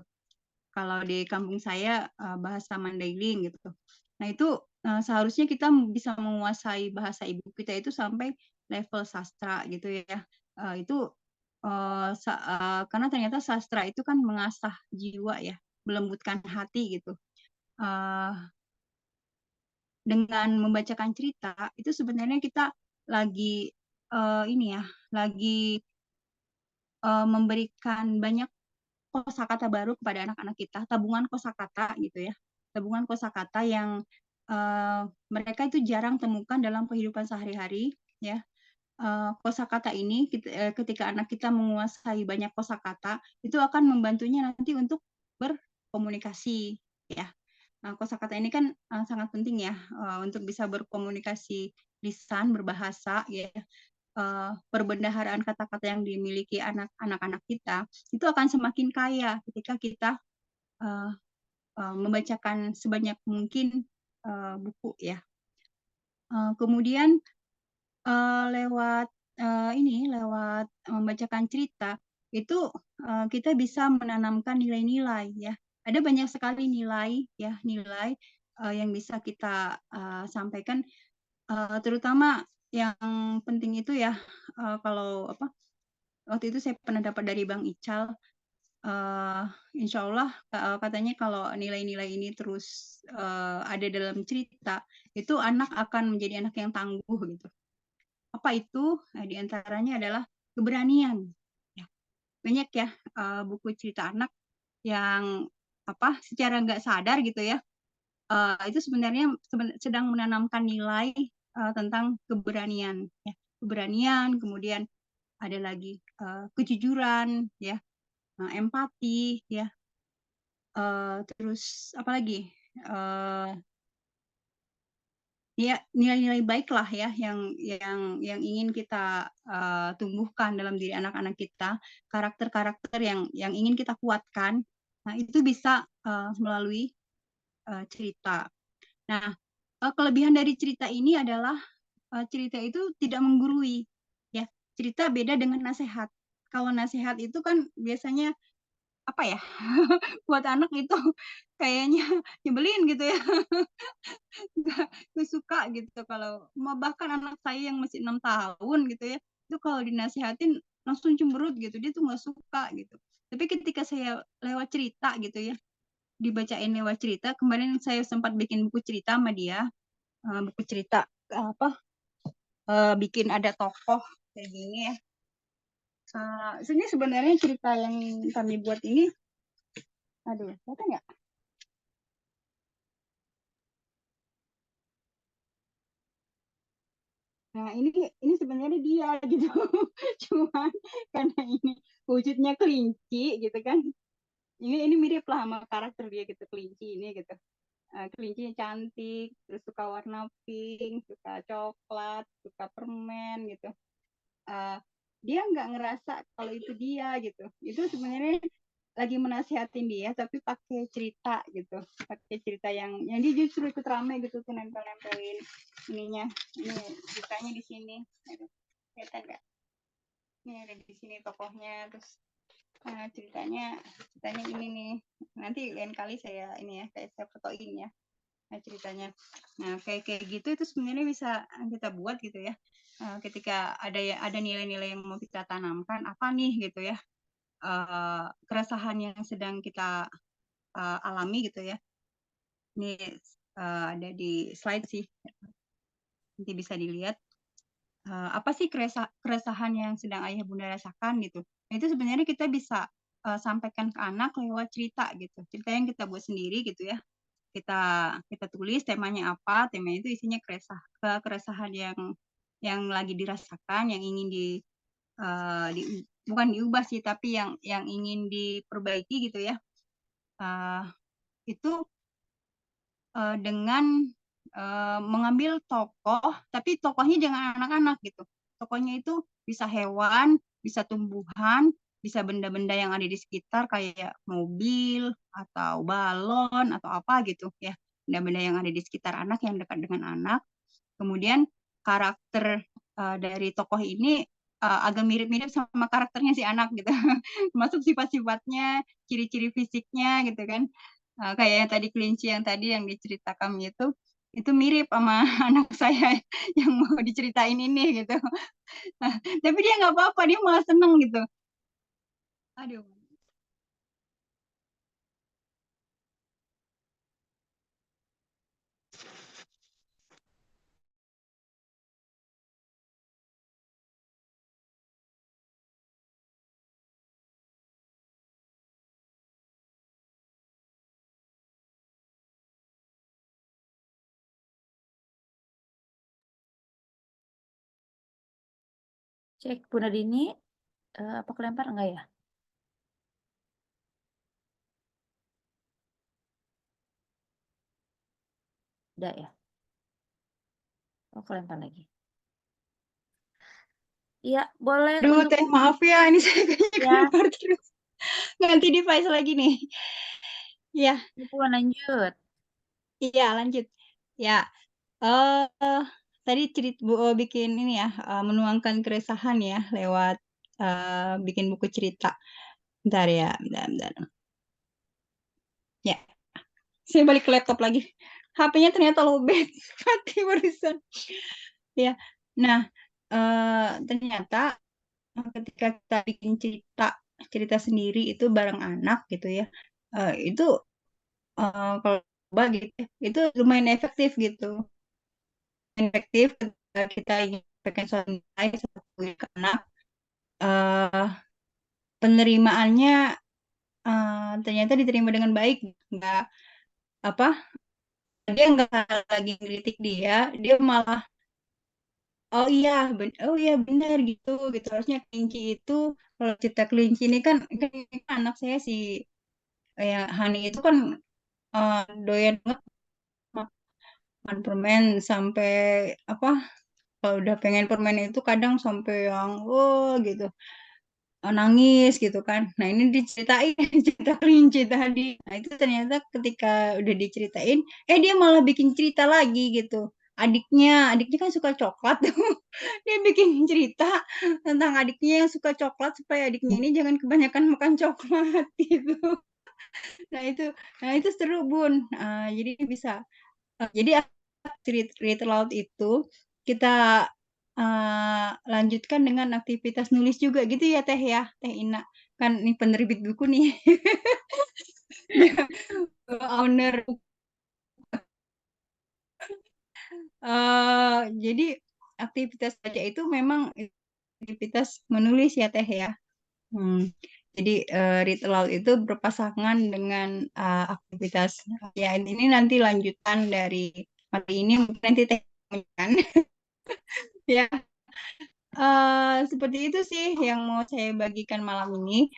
Kalau di kampung saya bahasa Mandailing gitu. Nah, itu seharusnya kita bisa menguasai bahasa ibu kita itu sampai level sastra gitu ya. Itu karena ternyata sastra itu kan mengasah jiwa ya, melembutkan hati gitu. Dengan membacakan cerita itu sebenarnya kita lagi ini ya, lagi memberikan banyak kosakata baru kepada anak-anak kita, tabungan kosakata gitu ya, tabungan kosakata yang mereka itu jarang temukan dalam kehidupan sehari-hari ya. Kosakata ini ketika anak kita menguasai banyak kosakata itu akan membantunya nanti untuk berkomunikasi ya. Nah, kosakata ini kan sangat penting ya untuk bisa berkomunikasi lisan, berbahasa ya. Perbendaharaan kata-kata yang dimiliki anak-anak kita itu akan semakin kaya ketika kita membacakan sebanyak mungkin buku ya. Kemudian lewat lewat membacakan cerita itu kita bisa menanamkan nilai-nilai ya. Ada banyak sekali nilai ya, nilai yang bisa kita sampaikan, terutama yang penting itu ya, kalau waktu itu saya pernah dapat dari Bang Ical, insya Allah katanya kalau nilai-nilai ini terus ada dalam cerita, itu anak akan menjadi anak yang tangguh gitu. Apa itu? Nah, di antaranya adalah keberanian. Ya, banyak ya buku cerita anak yang secara nggak sadar gitu ya, itu sebenarnya sedang menanamkan nilai tentang keberanian. Ya. Keberanian, kemudian ada lagi kejujuran, ya, empati, ya, terus apa lagi? Ya, nilai-nilai baik lah ya yang ingin kita tumbuhkan dalam diri anak-anak kita, karakter-karakter yang ingin kita kuatkan. Nah, itu bisa melalui cerita. Nah, kelebihan dari cerita ini adalah cerita itu tidak menggurui ya. Cerita beda dengan nasihat. Kalau nasihat itu kan biasanya apa ya? Buat anak itu kayaknya nyebelin gitu ya. Nggak suka gitu kalau bahkan anak saya yang masih 6 tahun gitu ya, itu kalau dinasihatin langsung cemberut gitu, dia tuh nggak suka gitu. Tapi ketika saya lewat cerita gitu ya, dibacain lewat cerita, kemarin saya sempat bikin buku cerita sama dia, buku cerita bikin ada tokoh kayak gini ya. Ini sebenarnya cerita yang kami buat ini, aduh, apa nggak? Nah, ini sebenarnya dia gitu. Cuman karena ini wujudnya kelinci gitu kan. ini mirip lah sama karakter dia gitu, kelinci ini gitu. Kelincinya cantik, terus suka warna pink, suka coklat, suka permen gitu. Dia nggak ngerasa kalau itu dia gitu. Itu sebenarnya lagi menasihatin dia tapi pakai cerita gitu, pakai cerita yang dia justru ikut rame gitu tuh, nempelin ininya, ini ceritanya di sini, kelihatan nggak? Ini ada di sini tokohnya, terus ceritanya ini nih, nanti lain kali saya ini ya, saya fotoin ya. Nah, ceritanya. Nah, kayak gitu itu sebenarnya bisa kita buat gitu ya. Ketika ada nilai-nilai yang mau kita tanamkan, apa nih gitu ya. Keresahan yang sedang kita alami gitu ya. Ini ada di slide sih. Nanti bisa dilihat. Apa sih keresahan yang sedang ayah bunda rasakan gitu. Nah, itu sebenarnya kita bisa sampaikan ke anak lewat cerita gitu. Cerita yang kita buat sendiri gitu ya. Kita tulis temanya apa, temanya itu isinya keresahan yang lagi dirasakan, yang ingin bukan diubah sih, tapi yang ingin diperbaiki gitu ya. Itu dengan mengambil tokoh, tapi tokohnya jangan anak-anak gitu. Tokohnya itu bisa hewan, bisa tumbuhan, bisa benda-benda yang ada di sekitar kayak mobil atau balon atau apa gitu ya. Benda-benda yang ada di sekitar anak, yang dekat dengan anak. Kemudian karakter dari tokoh ini agak mirip-mirip sama karakternya si anak gitu. Masuk sifat-sifatnya, ciri-ciri fisiknya gitu kan. Kayak yang tadi kelinci yang tadi yang diceritakan itu mirip sama anak saya yang mau diceritain ini gitu. Tapi dia nggak apa-apa, dia malah seneng gitu. Aduh. Cek Bunda Dini, apa kelempar enggak ya? Udah ya? Oh, kelempar lagi. Iya, boleh Aduh, untuk Teh, maaf ya, ini saya kayaknya ya, kelempar terus. Ganti device lagi nih. Ya, Ibu lanjut. iya lanjut. Ya, tadi bikin ini ya, menuangkan keresahan ya lewat bikin buku cerita. Bentar ya, bentar. Ya, saya balik ke laptop lagi. HP-nya ternyata lowbat, mati barusan. Ya, nah ternyata ketika kita bikin cerita sendiri itu bareng anak gitu ya, itu kalau coba gitu, itu lumayan efektif gitu. Efektif ketika kita ingin menyampaikan suatu nilai ke anak, penerimaannya ternyata diterima dengan baik, nggak apa dia nggak lagi kritik dia malah oh iya benar gitu harusnya kelinci itu, kalau cerita kelinci ini kan anak saya si yang Hani itu kan doyan banget makan permen sampai apa, kalau udah pengen permen itu kadang sampai yang gitu nangis gitu kan. Nah ini diceritain cerita kelinci tadi. Nah itu ternyata ketika udah diceritain, dia malah bikin cerita lagi gitu. Adiknya kan suka coklat tuh. Dia bikin cerita tentang adiknya yang suka coklat supaya adiknya ini jangan kebanyakan makan coklat gitu. Nah itu seru Bun. Jadi bisa. Jadi cerita laut itu kita lanjutkan dengan aktivitas nulis juga gitu ya Teh Ina. Kan ini penerbit buku nih. Owner. Jadi aktivitas saja itu memang aktivitas menulis ya Teh ya. Jadi read aloud itu berpasangan dengan aktivitas ya ini nanti lanjutan dari materi ini mungkin nanti Teh kan. Ya seperti itu sih yang mau saya bagikan malam ini.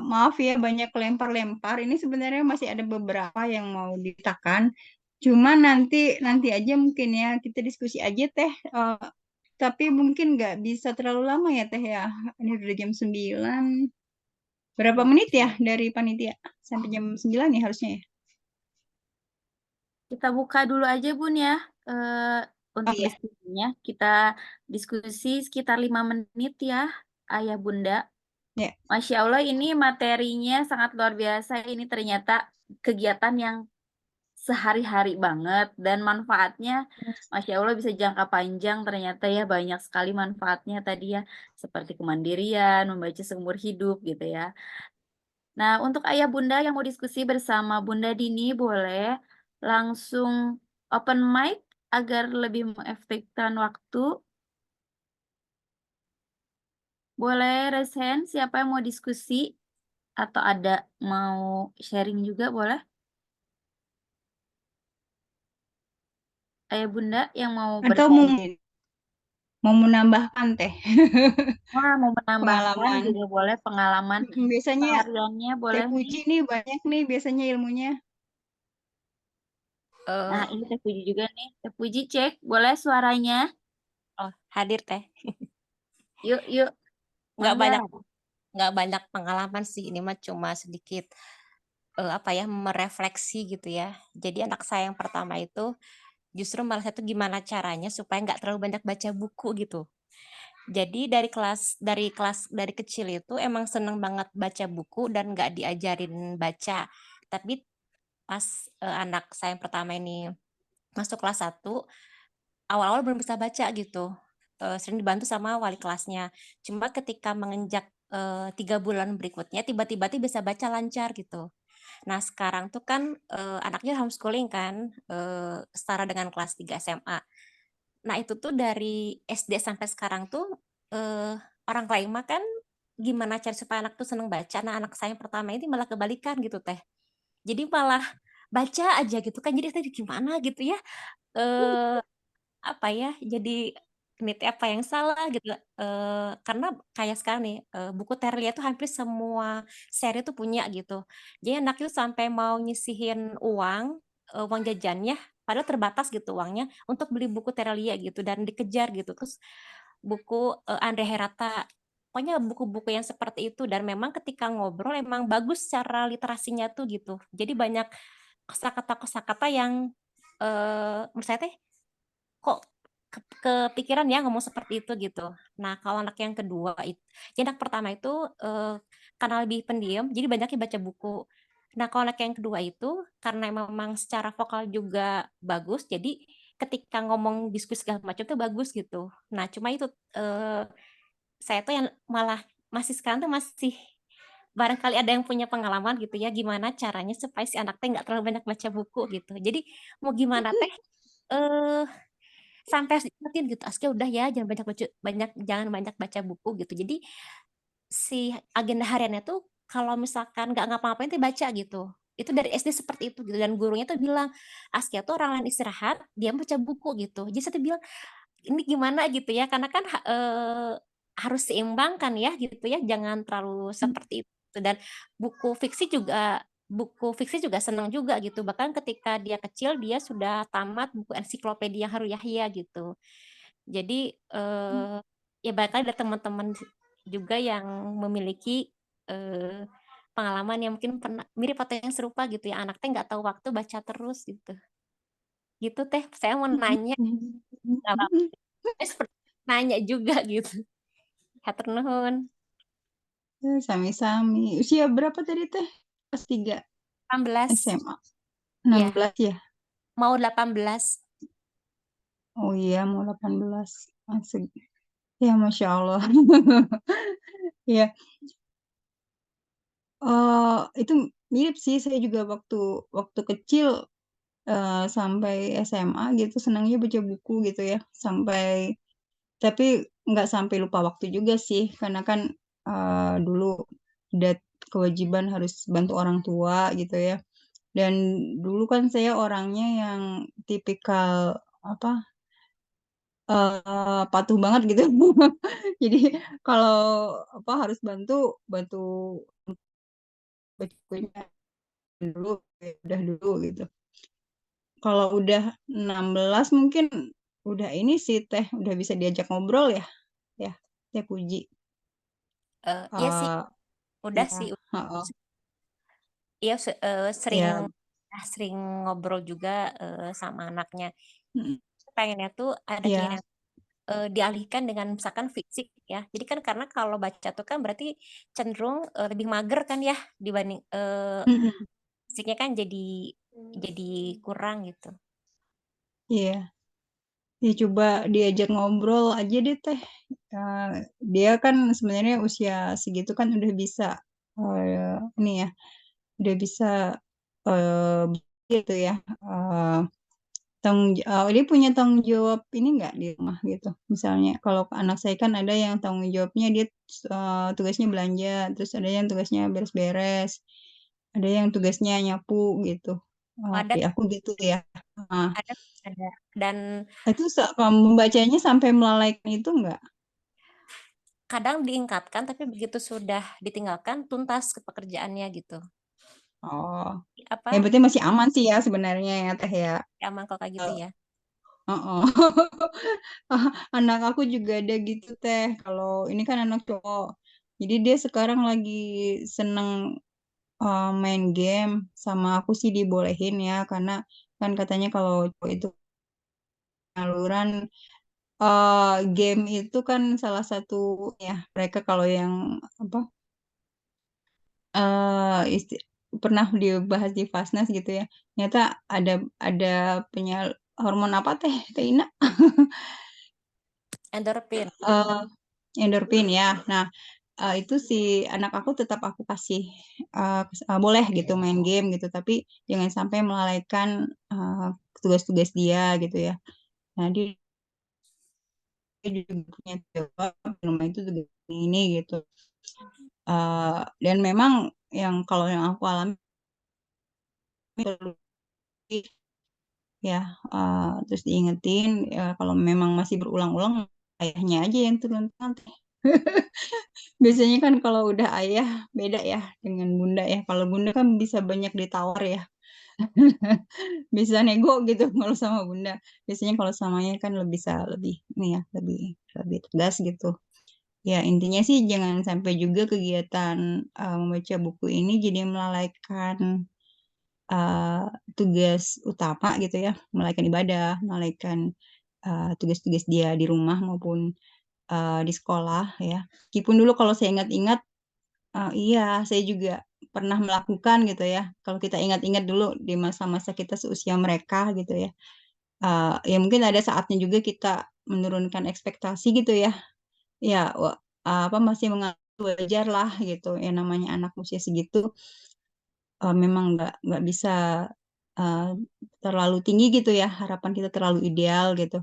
Maaf ya banyak lempar-lempar. Ini sebenarnya masih ada beberapa yang mau ditekan. Cuman nanti aja mungkin ya kita diskusi aja Teh. Tapi mungkin nggak bisa terlalu lama ya Teh ya. Ini udah jam 9. Berapa menit ya dari panitia? Sampai jam 9 ya harusnya ya? Kita buka dulu aja Bun ya untuk iya. diskusinya. Kita diskusi sekitar 5 menit ya, Ayah Bunda. Ya. Masya Allah ini materinya sangat luar biasa. Ini ternyata kegiatan yang sehari-hari banget dan manfaatnya Masya Allah bisa jangka panjang ternyata ya banyak sekali manfaatnya tadi ya seperti kemandirian, membaca seumur hidup gitu ya. Nah untuk Ayah Bunda yang mau diskusi bersama Bunda Dini boleh langsung open mic agar lebih mengefektifkan waktu. Boleh raise hand siapa yang mau diskusi atau ada mau sharing juga boleh. Ayah Bunda yang mau Atau bersharing. mau menambahkan Teh. Wah, mau menambahkan Pengalaman. juga boleh pengalaman Biasanya sehariannya Teh boleh Puji nih. nih banyak nih biasanya ilmunya. Nah, ini Teh Puji juga nih. Teh Puji cek, boleh suaranya? Oh, hadir Teh. Yuk. Nggak Mangga. banyak pengalaman sih, ini mah cuma sedikit merefleksi gitu ya. Jadi anak saya yang pertama itu justru malah satu gimana caranya supaya nggak terlalu banyak baca buku gitu. Jadi dari kecil itu emang seneng banget baca buku dan nggak diajarin baca. Tapi pas anak saya yang pertama ini masuk kelas 1, awal-awal belum bisa baca gitu. Sering dibantu sama wali kelasnya. Cuma ketika menginjak 3 bulan berikutnya tiba-tiba bisa baca lancar gitu. Nah sekarang tuh kan anaknya homeschooling kan, setara dengan kelas 3 SMA. Nah itu tuh dari SD sampai sekarang tuh orang lain mah kan gimana cara supaya anak tuh seneng baca. Nah anak saya yang pertama ini malah kebalikan gitu Teh. Jadi malah baca aja gitu kan. Jadi tadi gimana gitu ya. Eh jadi ini teh apa yang salah gitu, karena kayak sekarang nih, buku Terlia tuh hampir semua seri tuh punya gitu. Jadi anak itu sampai mau nyisihin uang, uang jajannya, padahal terbatas gitu uangnya, untuk beli buku Terlia gitu dan dikejar gitu. Terus buku, Andre Herata, pokoknya buku-buku yang seperti itu dan memang ketika ngobrol emang bagus secara literasinya tuh gitu. Jadi banyak kosakata-kosakata yang, menurut saya teh kok kepikiran ya ngomong seperti itu gitu. Nah, kalau anak yang kedua itu, jadi anak pertama itu karena lebih pendiam, jadi banyaknya baca buku. Nah, kalau anak yang kedua itu karena memang secara vokal juga bagus, jadi ketika ngomong diskusi segala macam tuh bagus gitu. Nah, cuma itu saya tuh yang malah masih sekarang tuh masih barangkali ada yang punya pengalaman gitu ya, gimana caranya supaya si anak teh nggak terlalu banyak baca buku gitu. Jadi mau gimana teh eh sampai harus diingetin gitu, Askia udah ya jangan banyak baca buku gitu. Jadi si agenda hariannya tuh kalau misalkan nggak ngapa-ngapain tuh baca gitu. Itu dari SD seperti itu gitu dan gurunya tuh bilang Askia tuh orang lain istirahat, dia baca buku gitu. Jadi saya tuh bilang ini gimana gitu ya karena kan harus seimbangkan ya gitu ya, jangan terlalu seperti itu dan buku fiksi juga senang juga gitu. Bahkan ketika dia kecil dia sudah tamat buku ensiklopedia Haru Yahya gitu. Jadi ya barangkali ada teman-teman juga yang memiliki pengalaman yang mungkin pernah mirip atau yang serupa gitu ya, anak teh nggak tahu waktu baca terus gitu. Gitu Teh, saya mau nanya seperti nanya juga gitu. Hatur nuhun. Sami-sami. Usia berapa tadi Teh? Kelas 3 18. SMA. Ya, 16 ya? mau 18. Oh iya, mau 18. Asik. Ya, Masya Allah. Ya, itu mirip sih. Saya juga waktu kecil sampai SMA gitu senangnya baca buku gitu ya. Tapi nggak sampai lupa waktu juga sih, karena kan dulu ada kewajiban harus bantu orang tua gitu ya. Dan dulu kan saya orangnya yang tipikal apa patuh banget gitu Jadi kalau apa harus bantu baca bukunya dulu, udah dulu gitu. Kalau udah 16 mungkin udah ini sih Teh, udah bisa diajak ngobrol ya, Teh Puji. Iya sih, Eh udah ya, sih. heeh, Iya, sering ya, sering ngobrol juga sama anaknya. mm, Pengennya tuh ada ya, keinginan dialihkan dengan misalkan fisik ya. Jadi kan karena kalau baca tuh kan berarti cenderung lebih mager kan ya dibanding mm-mm, fisiknya kan jadi kurang gitu. iya. Ya coba diajak ngobrol aja deh Teh. Dia kan sebenarnya usia segitu kan udah bisa ini ya, udah bisa gitu ya. Dia punya tanggung jawab ini nggak di rumah gitu. Misalnya kalau anak saya kan ada yang tanggung jawabnya dia tugasnya belanja, terus ada yang tugasnya beres-beres, ada yang tugasnya nyapu gitu. Ada Di aku gitu ya. Nah, ada ada dan itu membacanya sampai melalaikan itu nggak? kadang diingkatkan tapi begitu sudah ditinggalkan tuntas ke pekerjaannya gitu. Oh, yang Apa penting masih aman sih ya sebenarnya ya Teh ya. aman kalau kayak gitu ya. Heeh. Anak aku juga ada gitu Teh. Kalau ini kan anak cowok. Jadi dia sekarang lagi seneng main game, sama aku sih dibolehin ya karena kan katanya kalau cowok itu penyaluran game itu kan salah satu ya mereka kalau yang apa pernah dibahas di Fasnas gitu ya. Ternyata ada hormon apa Teh Ina? Endorfin. Eh, Endorfin ya. Nah, itu si anak aku tetap aku kasih boleh gitu main game gitu, tapi jangan sampai melalaikan tugas-tugas dia gitu ya. Nah, dia juga punya jawab di rumah itu juga ini gitu. Dan memang kalau yang aku alami perlu ya terus diingetin kalau memang masih berulang-ulang ayahnya aja yang turun tangan. Biasanya kan kalau udah ayah beda ya dengan bunda ya. Kalau bunda kan bisa banyak ditawar ya. Bisa nego gitu kalau sama bunda. Biasanya kalau samanya kan lebih ini ya, lebih lebih tegas gitu. Ya intinya sih jangan sampai juga kegiatan membaca buku ini jadi melalaikan uh, tugas utama gitu ya, melalaikan ibadah, melalaikan tugas-tugas dia di rumah maupun di sekolah ya. Meskipun dulu kalau saya ingat-ingat, iya saya juga pernah melakukan gitu ya. Kalau kita ingat-ingat dulu di masa-masa kita seusia mereka gitu ya. Ya mungkin ada saatnya juga kita menurunkan ekspektasi gitu ya. Ya apa masih menganggap wajar lah gitu. Ya namanya anak usia segitu memang nggak bisa uh, terlalu tinggi gitu ya. Harapan kita terlalu ideal gitu.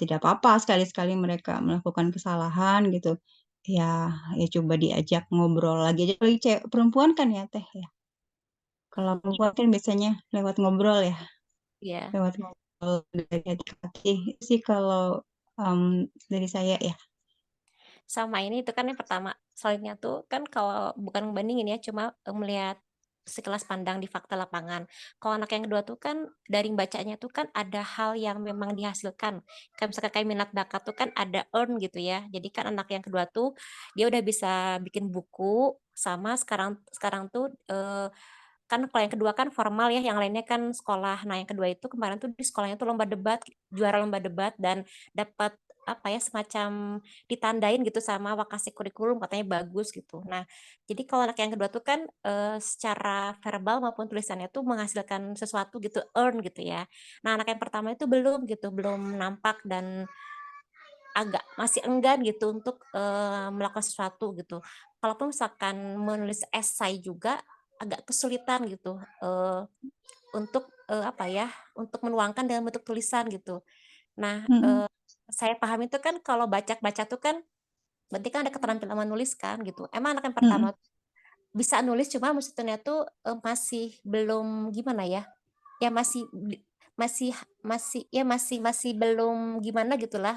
Tidak apa-apa sekali-sekali mereka melakukan kesalahan gitu. Ya, ya coba diajak ngobrol lagi aja. Lagi cewek perempuan kan ya Teh ya. Kalau perempuan kan biasanya lewat ngobrol ya, Iya. lewat ngobrol dari hati-hati itu sih kalau dari saya ya. Sama ini itu kan yang pertama. Soalnya tuh kan kalau bukan ngebandingin ya, cuma melihat sekelas pandang di fakta lapangan. Kalau anak yang kedua tuh kan dari bacanya tuh kan ada hal yang memang dihasilkan. Kayak misalkan kayak minat bakat tuh kan ada earn gitu ya. Jadi kan anak yang kedua tuh dia udah bisa bikin buku sama sekarang sekarang tuh kan kalau yang kedua kan formal ya, yang lainnya kan sekolah. Nah, yang kedua itu kemarin tuh di sekolahnya tuh lomba debat, juara lomba debat dan dapat apa ya semacam ditandain gitu sama Wakasih Kurikulum katanya bagus gitu. Nah, jadi kalau anak yang kedua tuh kan secara verbal maupun tulisannya tuh menghasilkan sesuatu gitu, earn gitu ya. Nah, anak yang pertama itu belum gitu, belum nampak dan agak masih enggan gitu untuk melakukan sesuatu gitu. Kalaupun misalkan menulis esai juga agak kesulitan gitu untuk apa ya, untuk menuangkan dalam bentuk tulisan gitu. Nah, Mm-mm, saya paham itu kan kalau baca-baca tuh kan berarti kan ada keterampilan menulis kan gitu. Emang anak yang pertama mm-mm, bisa nulis cuma maksudnya tuh masih belum gimana ya? Ya masih masih masih belum gimana gitulah,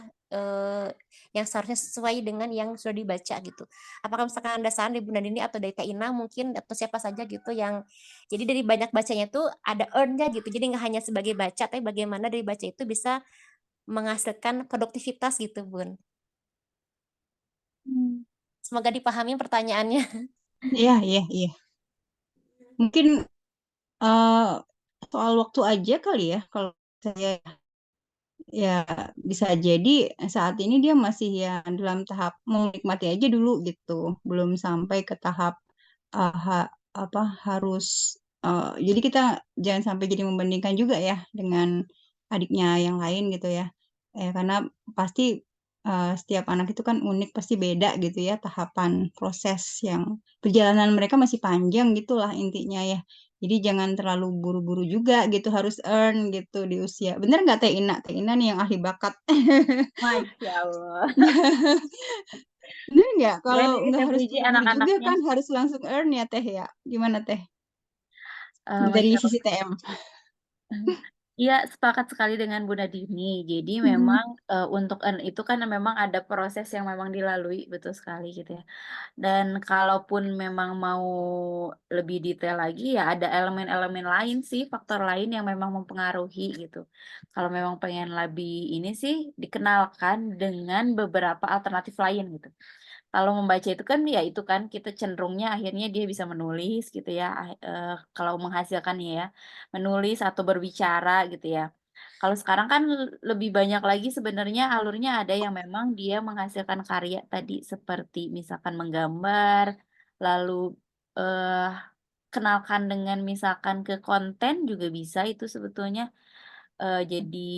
yang seharusnya sesuai dengan yang sudah dibaca gitu. Apakah misalkan ada saran dari Bunda Dini atau dari Kak Ina mungkin atau siapa saja gitu yang jadi dari banyak bacanya tuh ada earn-nya gitu. Jadi nggak hanya sebagai baca, tapi bagaimana dari baca itu bisa menghasilkan produktivitas gitu, Bun. Hmm. Semoga dipahami pertanyaannya. Iya, iya, iya. Mungkin soal waktu aja kali ya, kalau saya ya bisa jadi saat ini dia masih ya dalam tahap menikmati aja dulu gitu, belum sampai ke tahap harus jadi kita jangan sampai jadi membandingkan juga ya dengan adiknya yang lain gitu ya. Karena pasti setiap anak itu kan unik, pasti beda gitu ya tahapan proses yang perjalanan mereka masih panjang gitulah intinya ya. Jadi jangan terlalu buru-buru juga gitu, harus earn gitu di usia. Bener nggak Teh Ina? Teh Ina nih yang ahli bakat. Masya Allah. Bener nggak? Keren Kalau nih nggak Teh harus Puji buru-buru juga anak-anaknya. kan harus langsung earn ya Teh ya. Gimana Teh? Dari Masya sisi Allah. TM. Iya, sepakat sekali dengan Bunda Dini. Jadi Mhm. memang untuk earn itu kan memang ada proses yang memang dilalui, betul sekali gitu ya. Dan kalaupun memang mau lebih detail lagi, ya ada elemen-elemen lain sih, faktor lain yang memang mempengaruhi gitu. Kalau memang pengen lebih ini sih, dikenalkan dengan beberapa alternatif lain gitu. Kalau membaca itu kan, ya itu kan kita cenderungnya akhirnya dia bisa menulis gitu ya, kalau menghasilkan ya, menulis atau berbicara gitu ya. Kalau sekarang kan lebih banyak lagi sebenarnya alurnya ada yang memang dia menghasilkan karya tadi seperti misalkan menggambar, lalu, eee, kenalkan dengan misalkan ke konten juga bisa itu sebetulnya, jadi,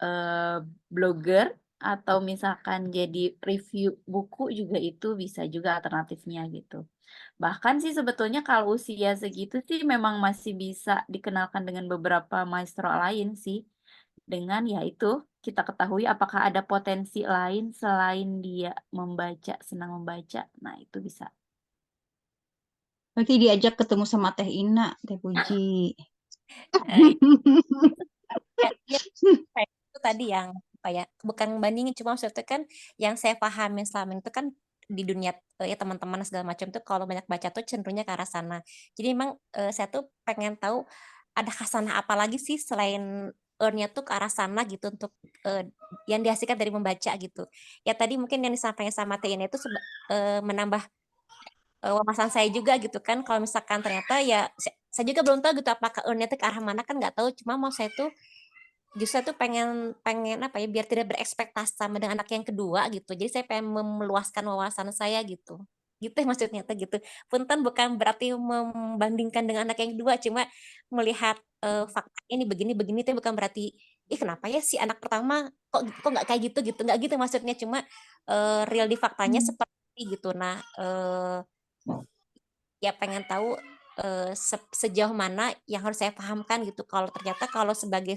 eee, blogger atau misalkan jadi review buku juga itu bisa juga alternatifnya gitu. Bahkan sih sebetulnya kalau usia segitu sih memang masih bisa dikenalkan dengan beberapa maestro lain sih. Dengan ya itu, kita ketahui apakah ada potensi lain selain dia membaca, senang membaca. Nah itu bisa. Nanti diajak ketemu sama Teh Ina, Teh Puji. Eh, ya, ya, kayak itu tadi yang apa ya, bukan membandingin cuma maksudnya kan yang saya pahami selama itu kan di dunia ya teman-teman segala macam tuh kalau banyak baca tuh cenderungnya ke arah sana. Jadi memang saya tuh pengen tahu ada khasanah apa lagi sih selain earn-nya tuh ke arah sana gitu untuk yang dihasilkan dari membaca gitu. Ya tadi mungkin yang disampaikan sama Tina itu menambah wawasan saya juga gitu kan kalau misalkan ternyata ya saya juga belum tahu gitu apakah earn-nya tuh ke arah mana kan nggak tahu cuma mau saya tuh justru tuh pengen pengen apa ya biar tidak berekspektasi sama dengan anak yang kedua gitu jadi saya pengen meluaskan wawasan saya gitu gitu ya maksudnya tuh gitu punten bukan berarti membandingkan dengan anak yang kedua cuma melihat faktanya ini begini begini itu bukan berarti ih kenapa ya si anak pertama kok nggak kayak gitu gitu nggak gitu maksudnya cuma real di faktanya seperti gitu nah ya pengen tahu sejauh mana yang harus saya pahamkan gitu. Kalau ternyata kalau sebagai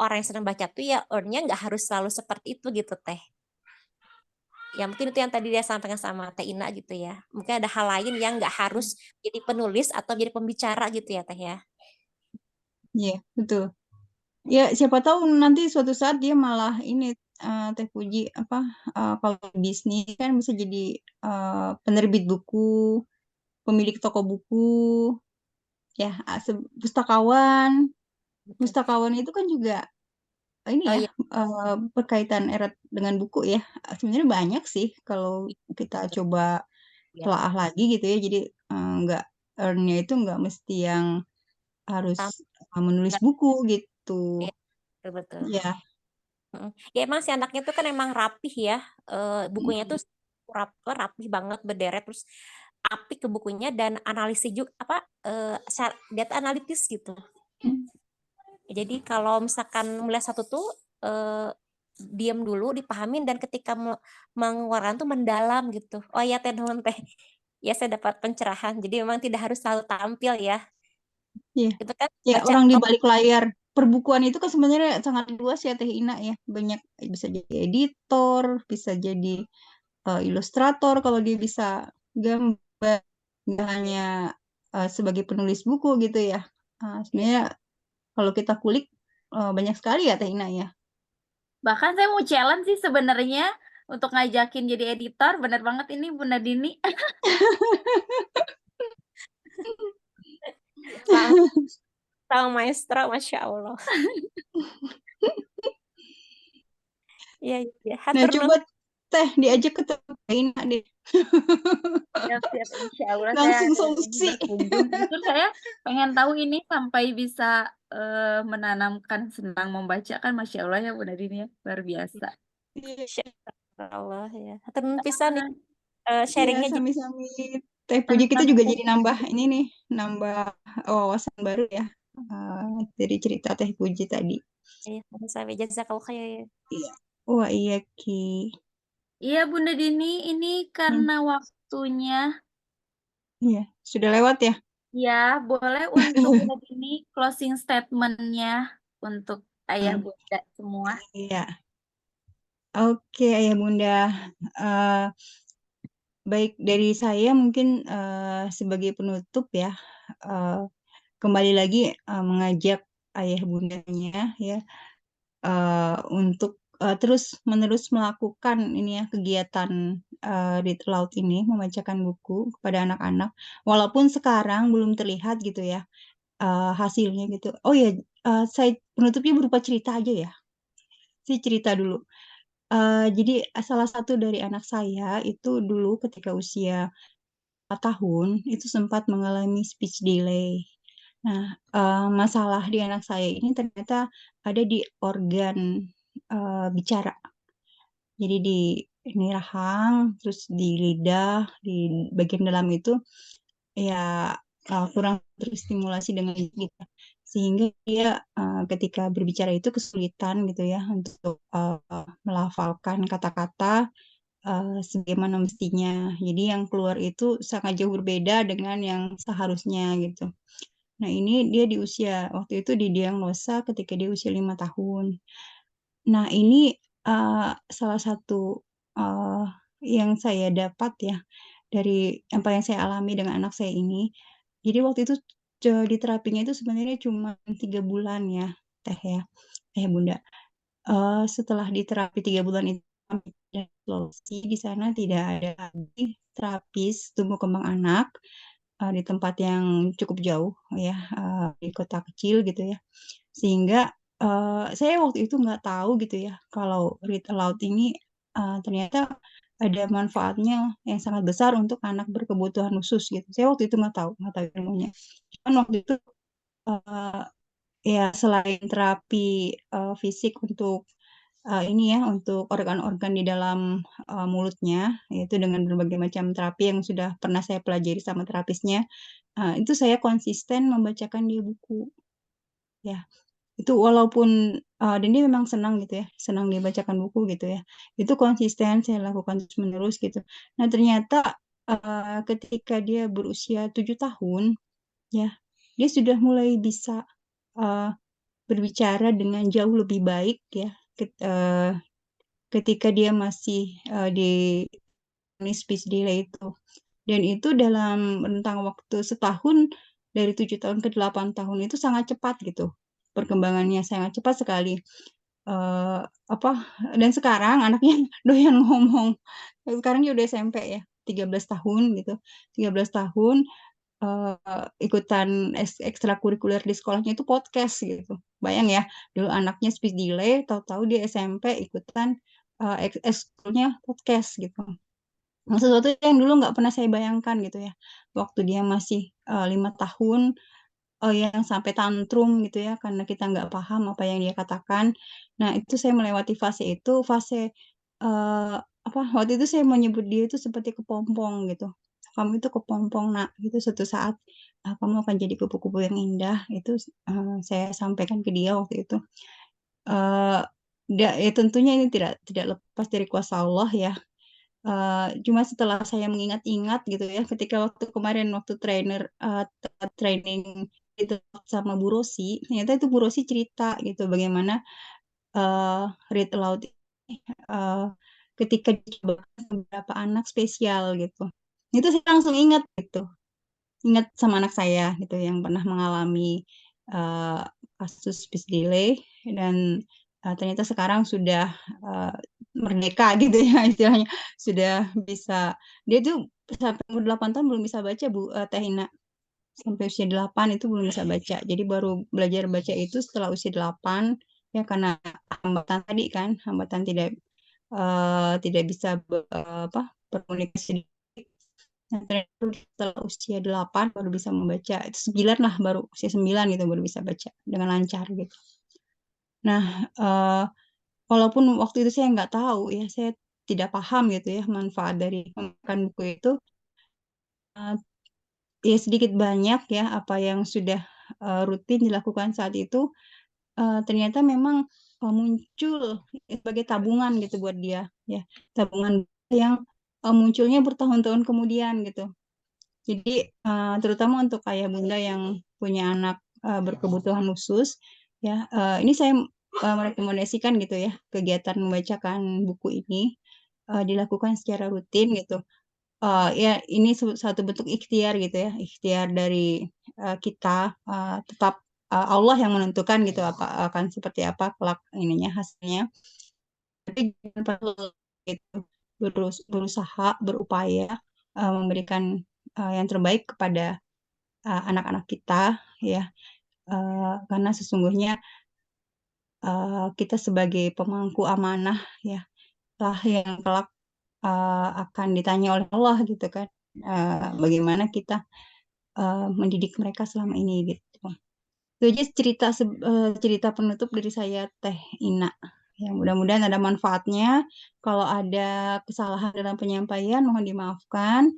orang yang senang baca tuh ya earn-nya nggak harus selalu seperti itu gitu Teh. Ya mungkin itu yang tadi dia sampaikan sama Teh Ina gitu ya. Mungkin ada hal lain yang nggak harus jadi penulis atau jadi pembicara gitu ya Teh ya. Iya, betul. Ya, siapa tahu nanti suatu saat dia malah ini Teh Puji apa kalau bisnis kan bisa jadi penerbit buku, pemilik toko buku, ya pustakawan. Betul. Pustakawan itu kan juga ini Oh ya iya, berkaitan erat dengan buku ya. Sebenarnya banyak sih kalau kita coba iya. telaah lagi gitu ya. Jadi nggak earn-nya itu nggak mesti yang harus Tam- menulis nggak- buku gitu. iya, betul. Ya. Mm. Ya emang si anaknya tuh kan emang rapih ya. Bukunya tuh rapih banget berderet terus apik ke bukunya dan analisis juga apa data analitis gitu. Jadi kalau misalkan melihat satu tuh diam dulu, dipahamin dan ketika mengeluarkan tuh mendalam gitu. Oh ya teh nuhun teh. Ya saya dapat pencerahan. Jadi memang tidak harus selalu tampil ya. Iya. Itu kan Ya, baca orang di balik layar perbukuan itu kan sebenarnya sangat luas ya Teh Ina ya. Banyak bisa jadi editor, bisa jadi ilustrator kalau dia bisa gambar, nggak hanya sebagai penulis buku gitu ya. Sebenarnya kalau kita kulik banyak sekali ya Teh Ina ya. Bahkan saya mau challenge sih sebenarnya untuk ngajakin jadi editor. Bener banget ini Bunda Dini. Sama maestro, Masya Allah. Iya, iya. Nah, Hatur coba nuhun. Teh diajak ketemu Teh Ina deh. Siap-siap, insya Allah saya Langsung akan solusi. berkunjung. Jujur saya pengen tahu ini sampai bisa menanamkan senang membaca kan, Masya Allah ya Bunda Dini ya, luar biasa. Masya Allah ya. Hatur nuhun pisan nih. Iya, Sharingnya jadi sami-sami Teh Puji, kita juga jadi nambah ini nih, nambah wawasan baru ya dari cerita Teh Puji tadi. ya, sampai jazakallah khair. Iya. Wah iya Ki. Iya Bunda Dini, ini karena waktunya Iya, sudah lewat ya. ya, boleh untuk Bunda Dini closing statement-nya untuk ayah bunda semua. Iya. Oke, Ayah Bunda. Eh, baik dari saya mungkin sebagai penutup ya, kembali lagi mengajak ayah bundanya ya untuk terus-menerus melakukan ini ya kegiatan read aloud ini, membacakan buku kepada anak-anak, walaupun sekarang belum terlihat gitu ya hasilnya gitu. Oh ya, saya penutupnya berupa cerita aja ya. Saya cerita dulu. Jadi salah satu dari anak saya itu dulu ketika usia 4 tahun itu sempat mengalami speech delay. Nah, masalah di anak saya ini ternyata ada di organ bicara. Jadi di ini rahang, terus di lidah, di bagian dalam itu ya kurang terstimulasi dengan kita. Sehingga dia ketika berbicara itu kesulitan gitu ya untuk melafalkan kata-kata sebagaimana mestinya. Jadi yang keluar itu sangat jauh berbeda dengan yang seharusnya gitu. Nah ini dia di usia, waktu itu didiagnosa ketika dia usia 5 tahun. Nah ini salah satu uh, yang saya dapat ya dari apa yang saya alami dengan anak saya ini. Jadi waktu itu di terapinya itu sebenarnya cuma 3 bulan ya, Teh ya, Teh Bunda. Setelah di terapi 3 bulan itu dan Sulawesi, di sana tidak ada lagi terapis tumbuh kembang anak di tempat yang cukup jauh ya, di kota kecil gitu ya. Sehingga saya waktu itu nggak tahu gitu ya kalau read aloud ini ternyata ada manfaatnya yang sangat besar untuk anak berkebutuhan khusus gitu. Saya waktu itu nggak tahu ilmunya. Cuman waktu itu eh, ya selain terapi fisik untuk ini ya untuk organ-organ di dalam mulutnya, yaitu dengan berbagai macam terapi yang sudah pernah saya pelajari sama terapisnya, itu saya konsisten membacakan dia buku. Ya, itu walaupun dan dia memang senang gitu ya, senang dibacakan buku gitu ya. Itu konsisten saya lakukan terus-menerus gitu. Nah, ternyata ketika dia berusia 7 tahun, ya, dia sudah mulai bisa uh, berbicara dengan jauh lebih baik ya. Ketika dia masih di speech delay itu. Dan itu dalam rentang waktu setahun dari 7 tahun ke 8 tahun itu sangat cepat gitu. Perkembangannya sangat cepat sekali. Eh, apa dan sekarang anaknya doyan ngomong. Sekarang dia udah SMP ya, 13 tahun gitu. 13 tahun ikutan ekstrakurikuler di sekolahnya itu podcast gitu. Bayang ya, dulu anaknya speech delay, tahu-tahu dia SMP ikutan ekskulnya podcast gitu. Nah, sesuatu yang dulu nggak pernah saya bayangkan gitu ya. Waktu dia masih 5 tahun, yang sampai tantrum gitu ya, karena kita nggak paham apa yang dia katakan. Nah, itu saya melewati fase itu, fase apa? Waktu itu saya menyebut dia itu seperti kepompong gitu. Kamu itu kepompong nak, gitu suatu saat kamu akan jadi kupu-kupu yang indah. Itu saya sampaikan ke dia waktu itu. Eh, ya tentunya ini tidak lepas dari kuasa Allah ya. Cuma setelah saya mengingat-ingat gitu ya, ketika waktu kemarin waktu training itu sama Bu Rosi, ternyata itu Bu Rosi cerita gitu bagaimana read aloud uh, ketika dicoba beberapa anak spesial gitu. Itu saya langsung ingat gitu, ingat sama anak saya gitu yang pernah mengalami uh, kasus speech delay dan ternyata sekarang sudah merdeka gitu ya istilahnya, sudah bisa. Dia tuh sampai umur 8 tahun belum bisa baca Bu, Teh Ina. Sampai usia 8 itu belum bisa baca. Jadi baru belajar baca itu setelah usia 8 ya, karena hambatan tadi kan, hambatan tidak bisa berkomunikasi. Nah, ternyata setelah usia 8 baru bisa membaca. Itu 9 lah, baru usia 9 gitu baru bisa baca dengan lancar gitu. Nah, walaupun waktu itu saya nggak tahu ya, saya tidak paham gitu ya manfaat dari memakan buku itu. eh, Ya sedikit banyak ya apa yang sudah rutin dilakukan saat itu, ternyata memang muncul sebagai tabungan gitu buat dia ya, tabungan yang munculnya bertahun-tahun kemudian gitu. Jadi terutama untuk ayah bunda yang punya anak berkebutuhan khusus ya, ini saya merekomendasikan gitu ya, kegiatan membacakan buku ini dilakukan secara rutin gitu. Ya ini satu bentuk ikhtiar gitu ya, ikhtiar dari kita, tetap Allah yang menentukan gitu apa akan seperti apa kelak ininya hasilnya. Tapi jangan perlu gitu, berusaha, berupaya memberikan yang terbaik kepada anak-anak kita ya, karena sesungguhnya kita sebagai pemangku amanah ya lah yang kelak akan ditanya oleh Allah gitu kan, bagaimana kita mendidik mereka selama ini gitu. Itu aja cerita penutup dari saya Teh Ina. Ya, mudah-mudahan ada manfaatnya. Kalau ada kesalahan dalam penyampaian mohon dimaafkan.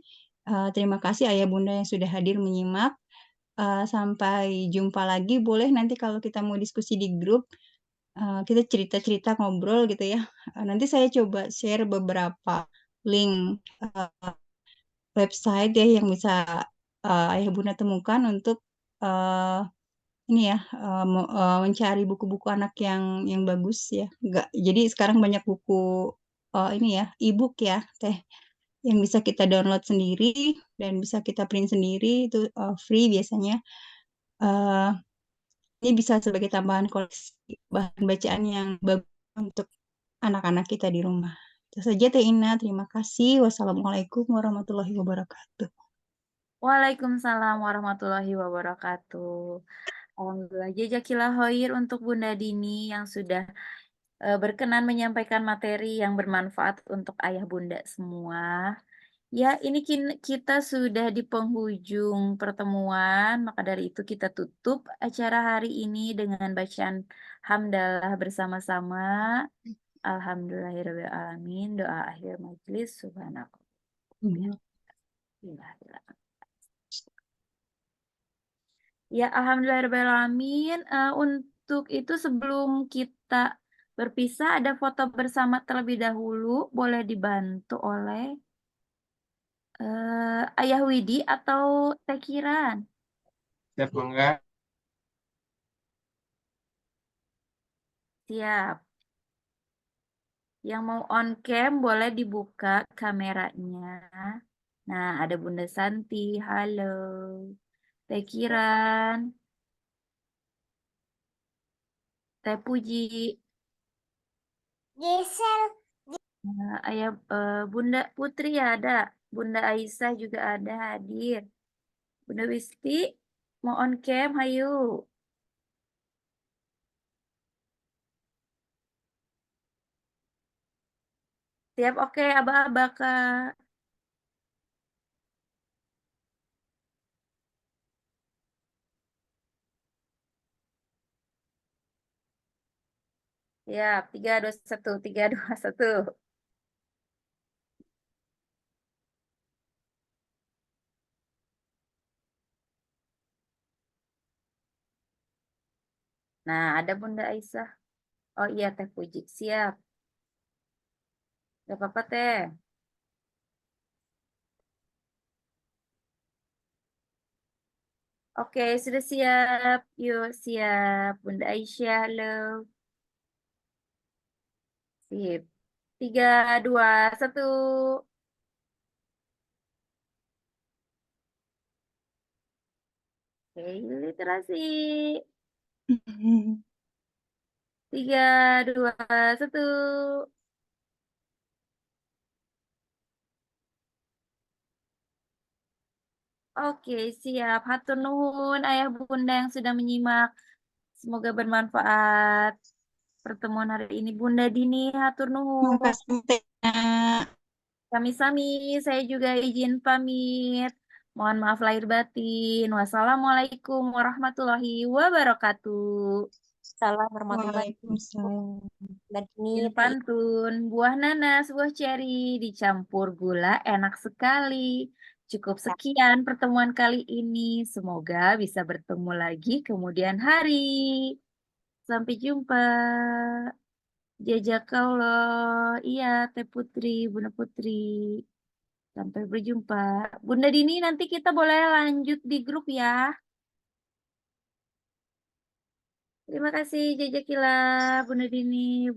Terima kasih Ayah Bunda yang sudah hadir menyimak. Sampai jumpa lagi. Boleh nanti kalau kita mau diskusi di grup, kita cerita-cerita ngobrol gitu ya. Nanti saya coba share beberapa link website ya yang bisa Ayah Bunda temukan untuk eh, ini ya, mencari buku-buku anak yang bagus ya. Enggak, jadi sekarang banyak buku ini ya, e-book ya, Teh, yang bisa kita download sendiri dan bisa kita print sendiri itu free biasanya. Eh, ini bisa sebagai tambahan koleksi bahan bacaan yang bagus untuk anak-anak kita di rumah. Itu saja Teh Ina, terima kasih. Wassalamualaikum warahmatullahi wabarakatuh. Waalaikumsalam warahmatullahi wabarakatuh. Alhamdulillah, jazakillah khair untuk Bunda Dini yang sudah berkenan menyampaikan materi yang bermanfaat untuk ayah bunda semua. Ya, ini kita sudah di penghujung pertemuan, maka dari itu kita tutup acara hari ini dengan bacaan hamdalah bersama-sama. Alhamdulillahirrahmanirrahim. Doa akhir majelis. Subhanallah. Ya, alhamdulillahirrahmanirrahim. Untuk itu sebelum kita berpisah, ada foto bersama terlebih dahulu. Boleh dibantu oleh Ayah Widi atau Teh Kiran? Siap, Mangga. Siap. Yang mau on cam boleh dibuka kameranya. Nah, ada Bunda Santi. Halo. Teh Kiran. Teh Puji. Nah, Ayah Bunda Putri ada. Bunda Aisyah juga ada hadir. Bunda Wisti mau on cam, hayu. Siap, oke, Aba-aba Kak. Siap, 3, 2, 1, 3, 2, 1. Nah, ada Bunda Aisyah. Oh iya, Teh Puji. Siap. Gak apa-apa, Teh. Oke, sudah siap. Yuk, siap. Bunda Aisyah, halo. Sip. 3, 2, 1. Oke, literasi. 3, 2, 1. Oke, siap. Hatur nuhun ayah bunda yang sudah menyimak. Semoga bermanfaat pertemuan hari ini. Bunda Dini, hatur nuhun. Makasih, Teh. Sami-sami, saya juga izin pamit. Mohon maaf lahir batin. Wassalamualaikum warahmatullahi wabarakatuh. Salam warahmatullahi Waalaikumsalam. dan Izin pantun, buah nanas, buah ceri, dicampur gula, enak sekali. Cukup sekian pertemuan kali ini. Semoga bisa bertemu lagi kemudian hari. Sampai jumpa. Jazakallah. Iya, Teh Putri, Bunda Putri. Sampai berjumpa. Bunda Dini, nanti kita boleh lanjut di grup ya. Terima kasih, Jazakillah, Bunda Dini.